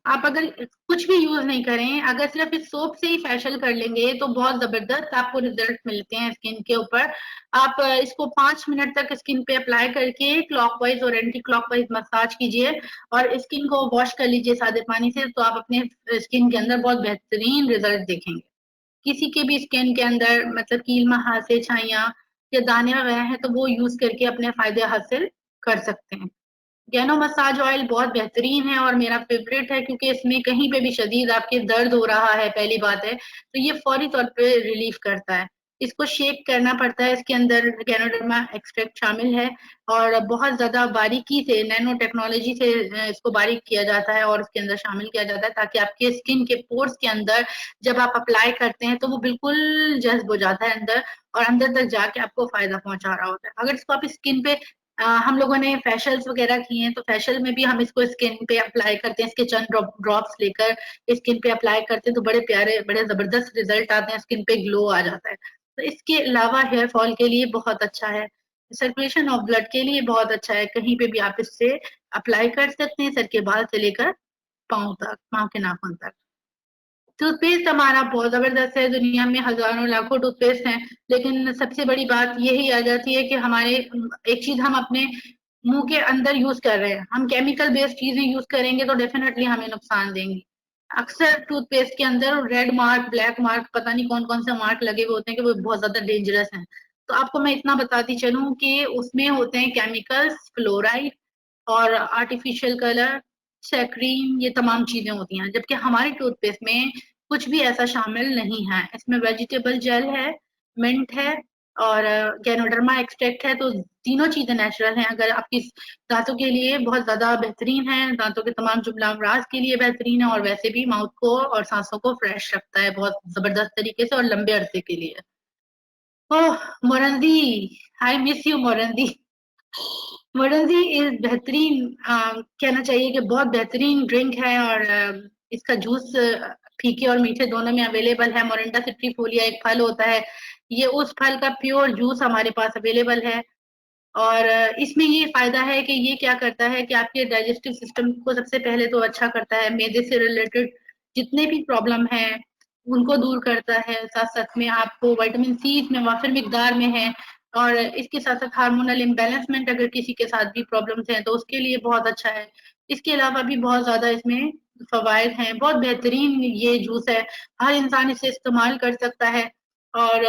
आप अगर कुछ भी यूज नहीं करें, अगर सिर्फ इस सोप से ही फेशियल कर लेंगे तो बहुत जबरदस्त आपको रिजल्ट मिलते हैं स्किन के ऊपर। आप इसको 5 मिनट तक स्किन पे अप्लाई करके क्लॉकवाइज और एंटी क्लॉकवाइज मसाज कीजिए और स्किन को वॉश कर लीजिए सादे पानी से, तो आप अपने स्किन के अंदर बहुत बेहतरीन रिजल्ट देखेंगे। किसी के भी स्किन के अंदर मतलब कील मुहासे, छाइयां या दाने वगैरह हैं तो वो यूज करके अपने फायदे हासिल कर सकते हैं। गैनो मसाज ऑयल बहुत बेहतरीन है और मेरा फेवरेट है, क्योंकि इसमें कहीं पे भी शदीद आपके दर्द हो रहा है, पहली बात है तो ये फौरी तौर पे रिलीफ करता है। इसको शेक करना पड़ता है, इसके अंदर गैनोडर्मा एक्सट्रैक्ट शामिल है और बहुत ज्यादा बारीकी से, नैनो टेक्नोलॉजी से इसको बारीक किया जाता है और उसके अंदर शामिल किया जाता है, ताकि आपके स्किन के पोर्स के अंदर जब आप अप्लाई करते हैं तो वो बिल्कुल जज्ब हो जाता है अंदर, और अंदर तक जाके आपको फायदा पहुंचा रहा होता है। अगर इसको आप स्किन पे हम लोगों ने फेशियल्स वगैरह किए हैं, तो फेशियल में भी हम इसको स्किन पे अप्लाई करते हैं, इसके चंद ड्रॉप्स लेकर स्किन पे अप्लाई करते हैं तो बड़े प्यारे, बड़े जबरदस्त रिजल्ट आते हैं, स्किन पे ग्लो आ जाता है। तो इसके अलावा हेयर फॉल के लिए बहुत अच्छा है, सर्कुलेशन ऑफ ब्लड के लिए बहुत अच्छा है। कहीं पे भी आप इससे अप्लाई कर सकते हैं, सर के बाल से लेकर पाँव तक, पाँव के नाखून तक। टूथपेस्ट हमारा बहुत जबरदस्त है। दुनिया में हजारों लाखों टूथपेस्ट हैं, लेकिन सबसे बड़ी बात यही आ जाती है कि हमारे एक चीज हम अपने मुंह के अंदर यूज कर रहे हैं, हम केमिकल बेस्ड चीजें यूज करेंगे तो डेफिनेटली हमें नुकसान देंगी। अक्सर टूथपेस्ट के अंदर रेड मार्क, ब्लैक मार्क, पता नहीं कौन कौन से मार्क लगे हुए होते हैं कि वो बहुत ज्यादा डेंजरस हैं। तो आपको मैं इतना बताती चलूं कि उसमें होते हैं केमिकल्स, फ्लोराइड और आर्टिफिशियल कलर, सैक्रीन, ये तमाम चीजें होती हैं, जबकि हमारे टूथपेस्ट में कुछ भी ऐसा शामिल नहीं है। इसमें वेजिटेबल जेल है, मिंट है और गैनोडर्मा एक्सट्रैक्ट है, तो तीनों चीजें नेचुरल हैं। अगर आपकी दांतों के लिए बहुत ज्यादा बेहतरीन है, दांतों के तमाम जुमला अमराज के लिए बेहतरीन है, और वैसे भी माउथ को और सांसों को फ्रेश रखता है बहुत जबरदस्त तरीके से और लंबे अरसे के लिए। ओह मोरंदी, आई मिस यू मोरंदी। मोरंदी इज बेहतरीन, कहना चाहिए कि बहुत बेहतरीन ड्रिंक है, और इसका जूस फीके और मीठे दोनों में अवेलेबल है। मोरिंडा सिट्रीफोलिया एक फल होता है, ये उस फल का प्योर जूस हमारे पास अवेलेबल है। और इसमें ये फायदा है कि ये क्या करता है कि आपके डाइजेस्टिव सिस्टम को सबसे पहले तो अच्छा करता है, मैदे से रिलेटेड जितने भी प्रॉब्लम है उनको दूर करता है। साथ साथ में आपको विटामिन सी इसमें वाफिर मिकदार में है, और इसके साथ साथ हार्मोनल इम्बैलेंसमेंट अगर किसी के साथ भी प्रॉब्लम्स हैं तो उसके लिए बहुत अच्छा है। इसके अलावा भी बहुत ज्यादा इसमें फवायद हैं, बहुत बेहतरीन ये जूस है, हर इंसान इसे इस्तेमाल कर सकता है। और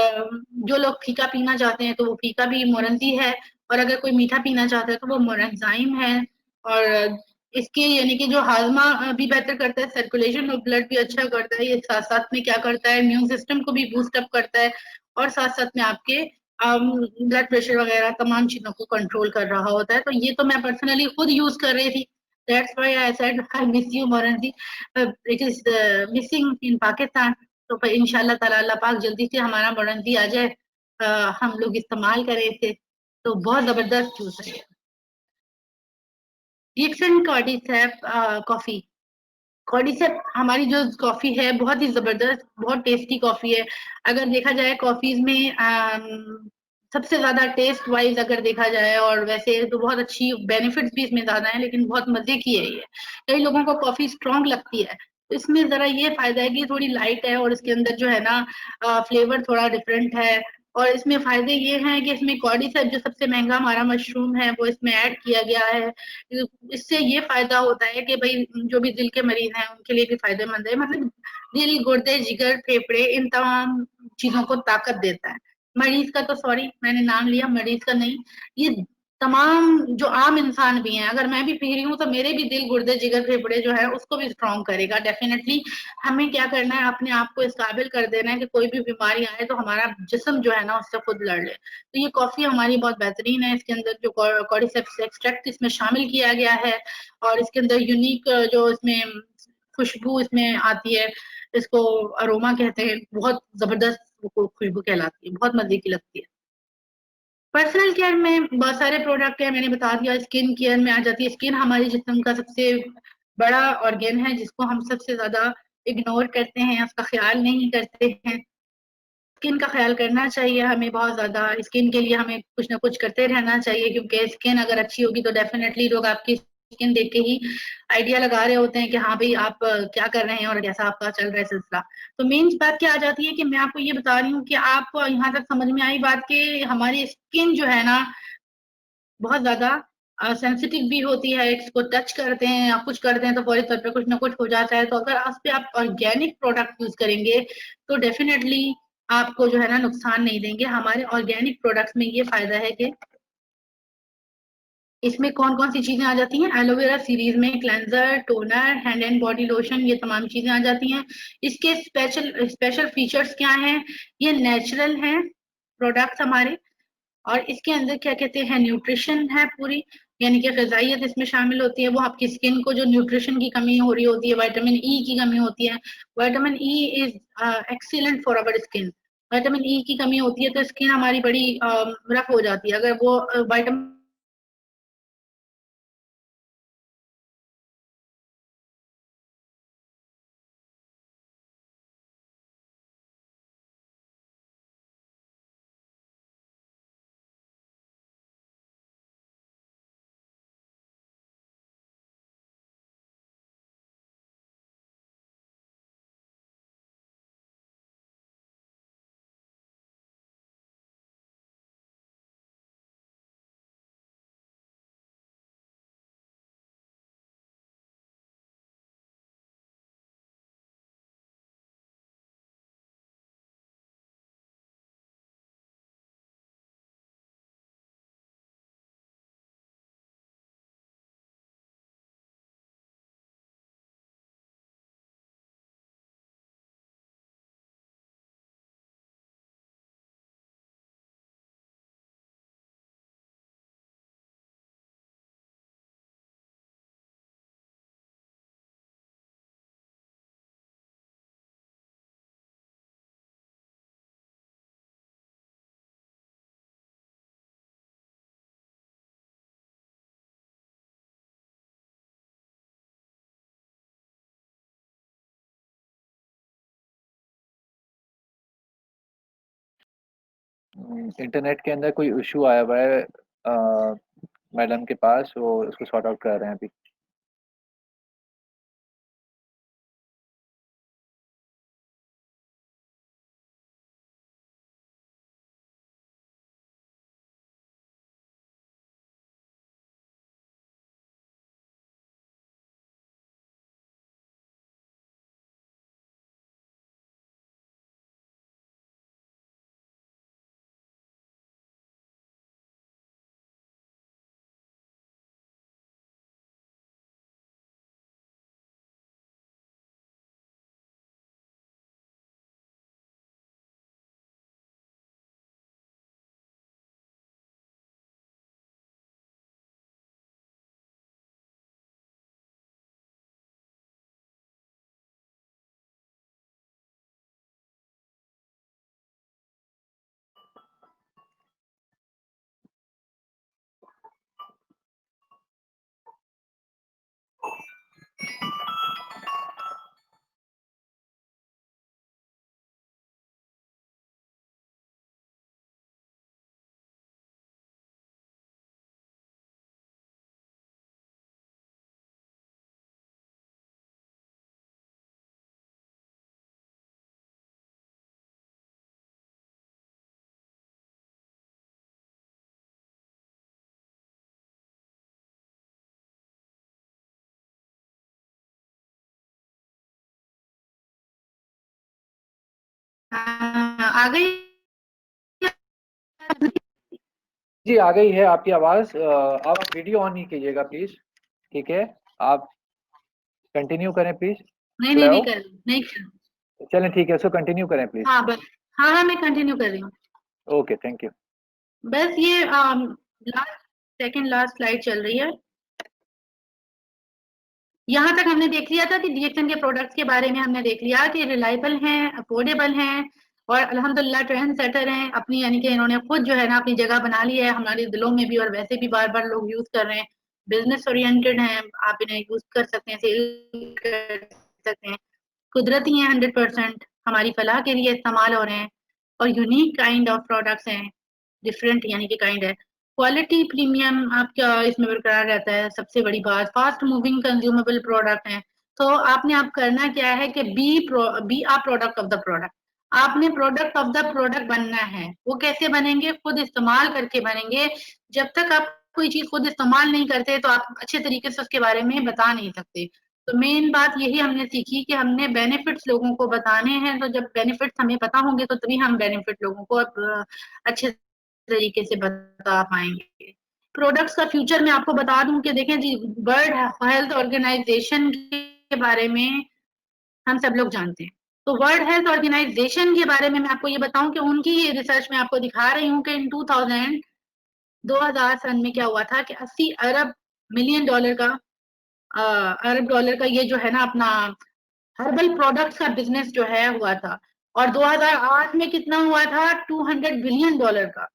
जो लोग फीका पीना चाहते हैं तो वो फीका भी मोरंती है, और अगर कोई मीठा पीना चाहता है तो वो मोरंजाइम है। और इसके यानी कि जो हाजमा भी बेहतर करता है, सर्कुलेशन ऑफ ब्लड भी अच्छा करता है, ये साथ साथ में क्या करता है, इम्यून सिस्टम को भी बूस्ट अप करता है, और साथ साथ में आपके ब्लड प्रेशर वगैरह तमाम चीजों को कंट्रोल कर रहा होता है। तो ये तो मैं पर्सनली खुद यूज कर रही थी, that's why I said I miss you मोरंजी, it is missing in Pakistan. तो फिर इंशाल्लाह ताला अल्लाह पाक जल्दी से हमारा मोरंजी आ जाए, हम लोग इस्तेमाल करें इसे, तो बहुत जबरदस्त जूस है। रिएक्शन कॉर्डिसेप कॉफी, कॉर्डिसेप हमारी जो कॉफी है बहुत ही जबरदस्त, बहुत टेस्टी कॉफी है। अगर देखा जाए कॉफीज में सबसे ज्यादा टेस्ट वाइज अगर देखा जाए, और वैसे तो बहुत अच्छी बेनिफिट्स भी इसमें ज्यादा है, लेकिन बहुत मजे की है ये। कई लोगों को कॉफी स्ट्रांग लगती है, तो इसमें जरा ये फायदा है कि थोड़ी लाइट है, और इसके अंदर जो है ना फ्लेवर थोड़ा डिफरेंट है। और इसमें फायदे ये हैं कि इसमें कॉर्डिसेप जो सबसे महंगा हमारा मशरूम है वो इसमें ऐड किया गया है। इससे ये फायदा होता है कि भाई जो भी दिल के मरीज हैं उनके लिए भी फायदेमंद है, मतलब दिल, गुर्दे, जिगर, फेफड़े, इन तमाम चीजों को ताकत देता है। मरीज का तो सॉरी मैंने नाम लिया, मरीज का नहीं, ये तमाम जो आम इंसान भी हैं, अगर मैं भी पी रही हूँ तो मेरे भी दिल, गुर्दे, जिगर, फेफड़े जो है उसको भी स्ट्रांग करेगा डेफिनेटली। हमें क्या करना है, अपने आप को इस काबिल कर देना है कि कोई भी बीमारी आए तो हमारा जिस्म जो है ना उससे खुद लड़ ले। तो ये कॉफी हमारी बहुत बेहतरीन है, इसके अंदर जो कॉर्डिसेप्स एक्सट्रैक्ट इसमें शामिल किया गया है, और इसके अंदर यूनिक जो इसमें खुशबू इसमें आती है, इसको अरोमा कहते हैं, बहुत जबरदस्त वो खुशबू कहलाती है, बहुत मजे की लगती है। पर्सनल केयर में बहुत सारे प्रोडक्ट है, मैंने बता दिया। स्किन केयर में आ जाती है, स्किन हमारे जिस्म का सबसे बड़ा ऑर्गेन है जिसको हम सबसे ज्यादा इग्नोर करते हैं, उसका ख्याल नहीं करते हैं। स्किन का ख्याल करना चाहिए हमें बहुत ज्यादा, स्किन के लिए हमें कुछ ना कुछ करते रहना चाहिए, क्योंकि स्किन अगर अच्छी होगी तो डेफिनेटली लोग आपकी स्किन देख के ही आइडिया लगा रहे होते हैं कि हाँ भाई आप क्या कर रहे हैं और कैसा आपका चल रहा है सिलसिला। तो मेन बात क्या आ जाती है कि मैं आपको ये बता रही हूँ कि आप यहाँ तक समझ में आई बात कि हमारी स्किन जो है ना बहुत ज्यादा सेंसिटिव भी होती है, इसको टच करते हैं या कुछ करते हैं तो फौरी तौर पे कुछ ना कुछ हो जाता है। तो अगर उस पे आप ऑर्गेनिक प्रोडक्ट यूज करेंगे तो डेफिनेटली आपको जो है ना नुकसान नहीं देंगे। हमारे ऑर्गेनिक प्रोडक्ट्स में ये फायदा है कि इसमें कौन कौन सी चीजें आ जाती हैं, एलोवेरा सीरीज में cleanser, toner, hand and body lotion, ये तमाम चीजें आ जाती हैं। इसके स्पेशल स्पेशल फीचर्स क्या हैं, ये नेचुरल हैं प्रोडक्ट्स हमारे, और इसके अंदर क्या कहते हैं न्यूट्रिशन है पूरी, यानी कि ग़िज़ाइयत इसमें शामिल होती है। वो आपकी स्किन को जो न्यूट्रिशन की कमी हो रही होती है, विटामिन ई की कमी होती है, vitamin E is excellent for our skin. Vitamin E की कमी होती है तो स्किन हमारी बड़ी रफ हो जाती है। अगर वो विटामिन इंटरनेट के अंदर कोई इशू आया हुआ है मैडम के पास, वो उसको सॉर्ट आउट कर रहे हैं अभी। आ गई। जी आ गई है आपकी आवाज़। आप वीडियो ऑन नहीं कीजिएगा प्लीज़, ठीक है? आप कंटिन्यू करें प्लीज़। नहीं नहीं हेलो, नहीं कर रही, नहीं कर। चलें ठीक है, इसको कंटिन्यू करें प्लीज़। हाँ बस, हाँ हाँ मैं कंटिन्यू कर रही हूँ। Okay, thank you. बस ये लास्ट, सेकंड लास्ट स्लाइड चल रही है। यहाँ तक हमने देख लिया था कि डीएक्सन के प्रोडक्ट्स के बारे में हमने देख लिया कि रिलायबल हैं, अफोर्डेबल हैं और अल्हम्दुलिल्लाह ट्रेंड सेटर हैं अपनी, यानी कि इन्होंने खुद जो है ना अपनी जगह बना ली है हमारे दिलों में भी, और वैसे भी बार बार लोग यूज कर रहे हैं। बिजनेस ओरिएंटेड हैं, आप इन्हें यूज कर सकते हैं, सेल कर सकते हैं, कुदरती हैं, 100% हमारी फलाह के लिए इस्तेमाल हो रहे हैं और यूनिक काइंड ऑफ प्रोडक्ट्स हैं, डिफरेंट यानी कि काइंड है। क्वालिटी प्रीमियम आपका इसमें बरकरार रहता है। सबसे बड़ी बात, फास्ट मूविंग कंज्यूमेबल प्रोडक्ट हैं। तो आपने आप करना क्या है कि be a product of the product. आपने प्रोडक्ट ऑफ द प्रोडक्ट बनना है। वो कैसे बनेंगे? खुद इस्तेमाल करके बनेंगे। जब तक आप कोई चीज खुद इस्तेमाल नहीं करते तो आप अच्छे तरीके से उसके बारे में बता नहीं सकते। तो मेन बात यही हमने सीखी कि हमने बेनिफिट्स लोगों को बताने हैं। तो जब बेनिफिट्स हमें पता होंगे तो तभी हम बेनिफिट लोगों को अच्छे तरीके से बता पाएंगे। प्रोडक्ट्स का फ्यूचर मैं आपको बता दूं कि देखें जी, वर्ल्ड हेल्थ ऑर्गेनाइजेशन के बारे में हम सब लोग जानते हैं। तो वर्ल्ड हेल्थ ऑर्गेनाइजेशन के बारे में मैं आपको ये बताऊं कि उनकी रिसर्च में आपको दिखा रही हूँ कि इन 2000 सन में क्या हुआ था कि 80 अरब मिलियन डॉलर का अरब डॉलर का ये जो है ना अपना हर्बल प्रोडक्ट्स का बिजनेस जो है हुआ था। और 2008 में कितना हुआ था? 200 बिलियन डॉलर का।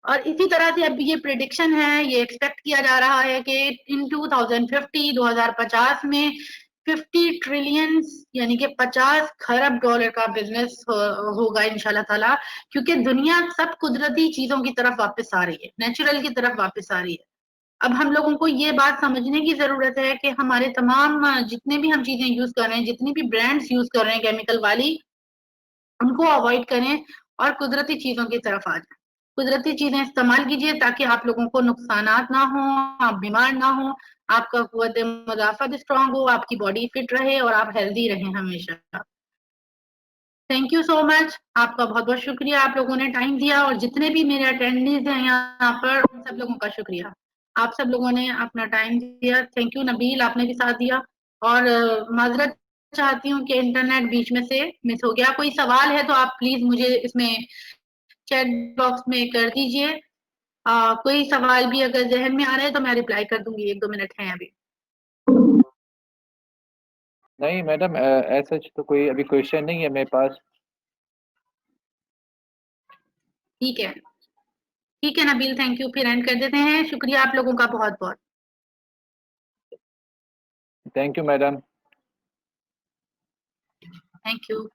और इसी तरह से अब ये प्रिडिक्शन है, ये एक्सपेक्ट किया जा रहा है कि इन 2050 में 50 ट्रिलियन यानी कि 50 खरब डॉलर का बिजनेस होगा इंशाल्लाह ताला। क्योंकि दुनिया सब कुदरती चीजों की तरफ वापस आ रही है, नेचुरल की तरफ वापस आ रही है। अब हम लोगों को ये बात समझने की जरूरत है कि हमारे तमाम जितने भी हम चीजें यूज कर रहे हैं, जितनी भी ब्रांड्स यूज कर रहे हैं केमिकल वाली, उनको अवॉइड करें और कुदरती चीजों की तरफ आ जाएं। कुदरती चीजें इस्तेमाल कीजिए ताकि आप लोगों को नुकसानात ना हो, आप बीमार ना हो, आपका कुव्वत मुदाफत स्ट्रांग हो, आपकी बॉडी फिट रहे और आप हेल्दी रहें हमेशा। थैंक यू सो मच, आपका बहुत बहुत शुक्रिया, आप लोगों ने टाइम दिया। और जितने भी मेरे अटेंडीज हैं यहाँ पर, उन सब लोगों का शुक्रिया। आप सब लोगों ने अपना टाइम दिया। थैंक यू नबील, आपने भी साथ दिया। और माजरत चाहती हूँ कि इंटरनेट बीच में से मिस हो गया। कोई सवाल है तो आप प्लीज मुझे इसमें चैट बॉक्स में कर दीजिए। कोई सवाल भी अगर जहन में आ रहा है तो मैं रिप्लाई कर दूंगी, 1-2 मिनट हैं अभी। नहीं मैडम, ऐसा तो कोई अभी क्वेश्चन नहीं है मेरे पास। ठीक है, ठीक है नबील, थैंक यू। फिर एंड कर देते हैं। शुक्रिया आप लोगों का बहुत बहुत। Thank you madam. Thank you.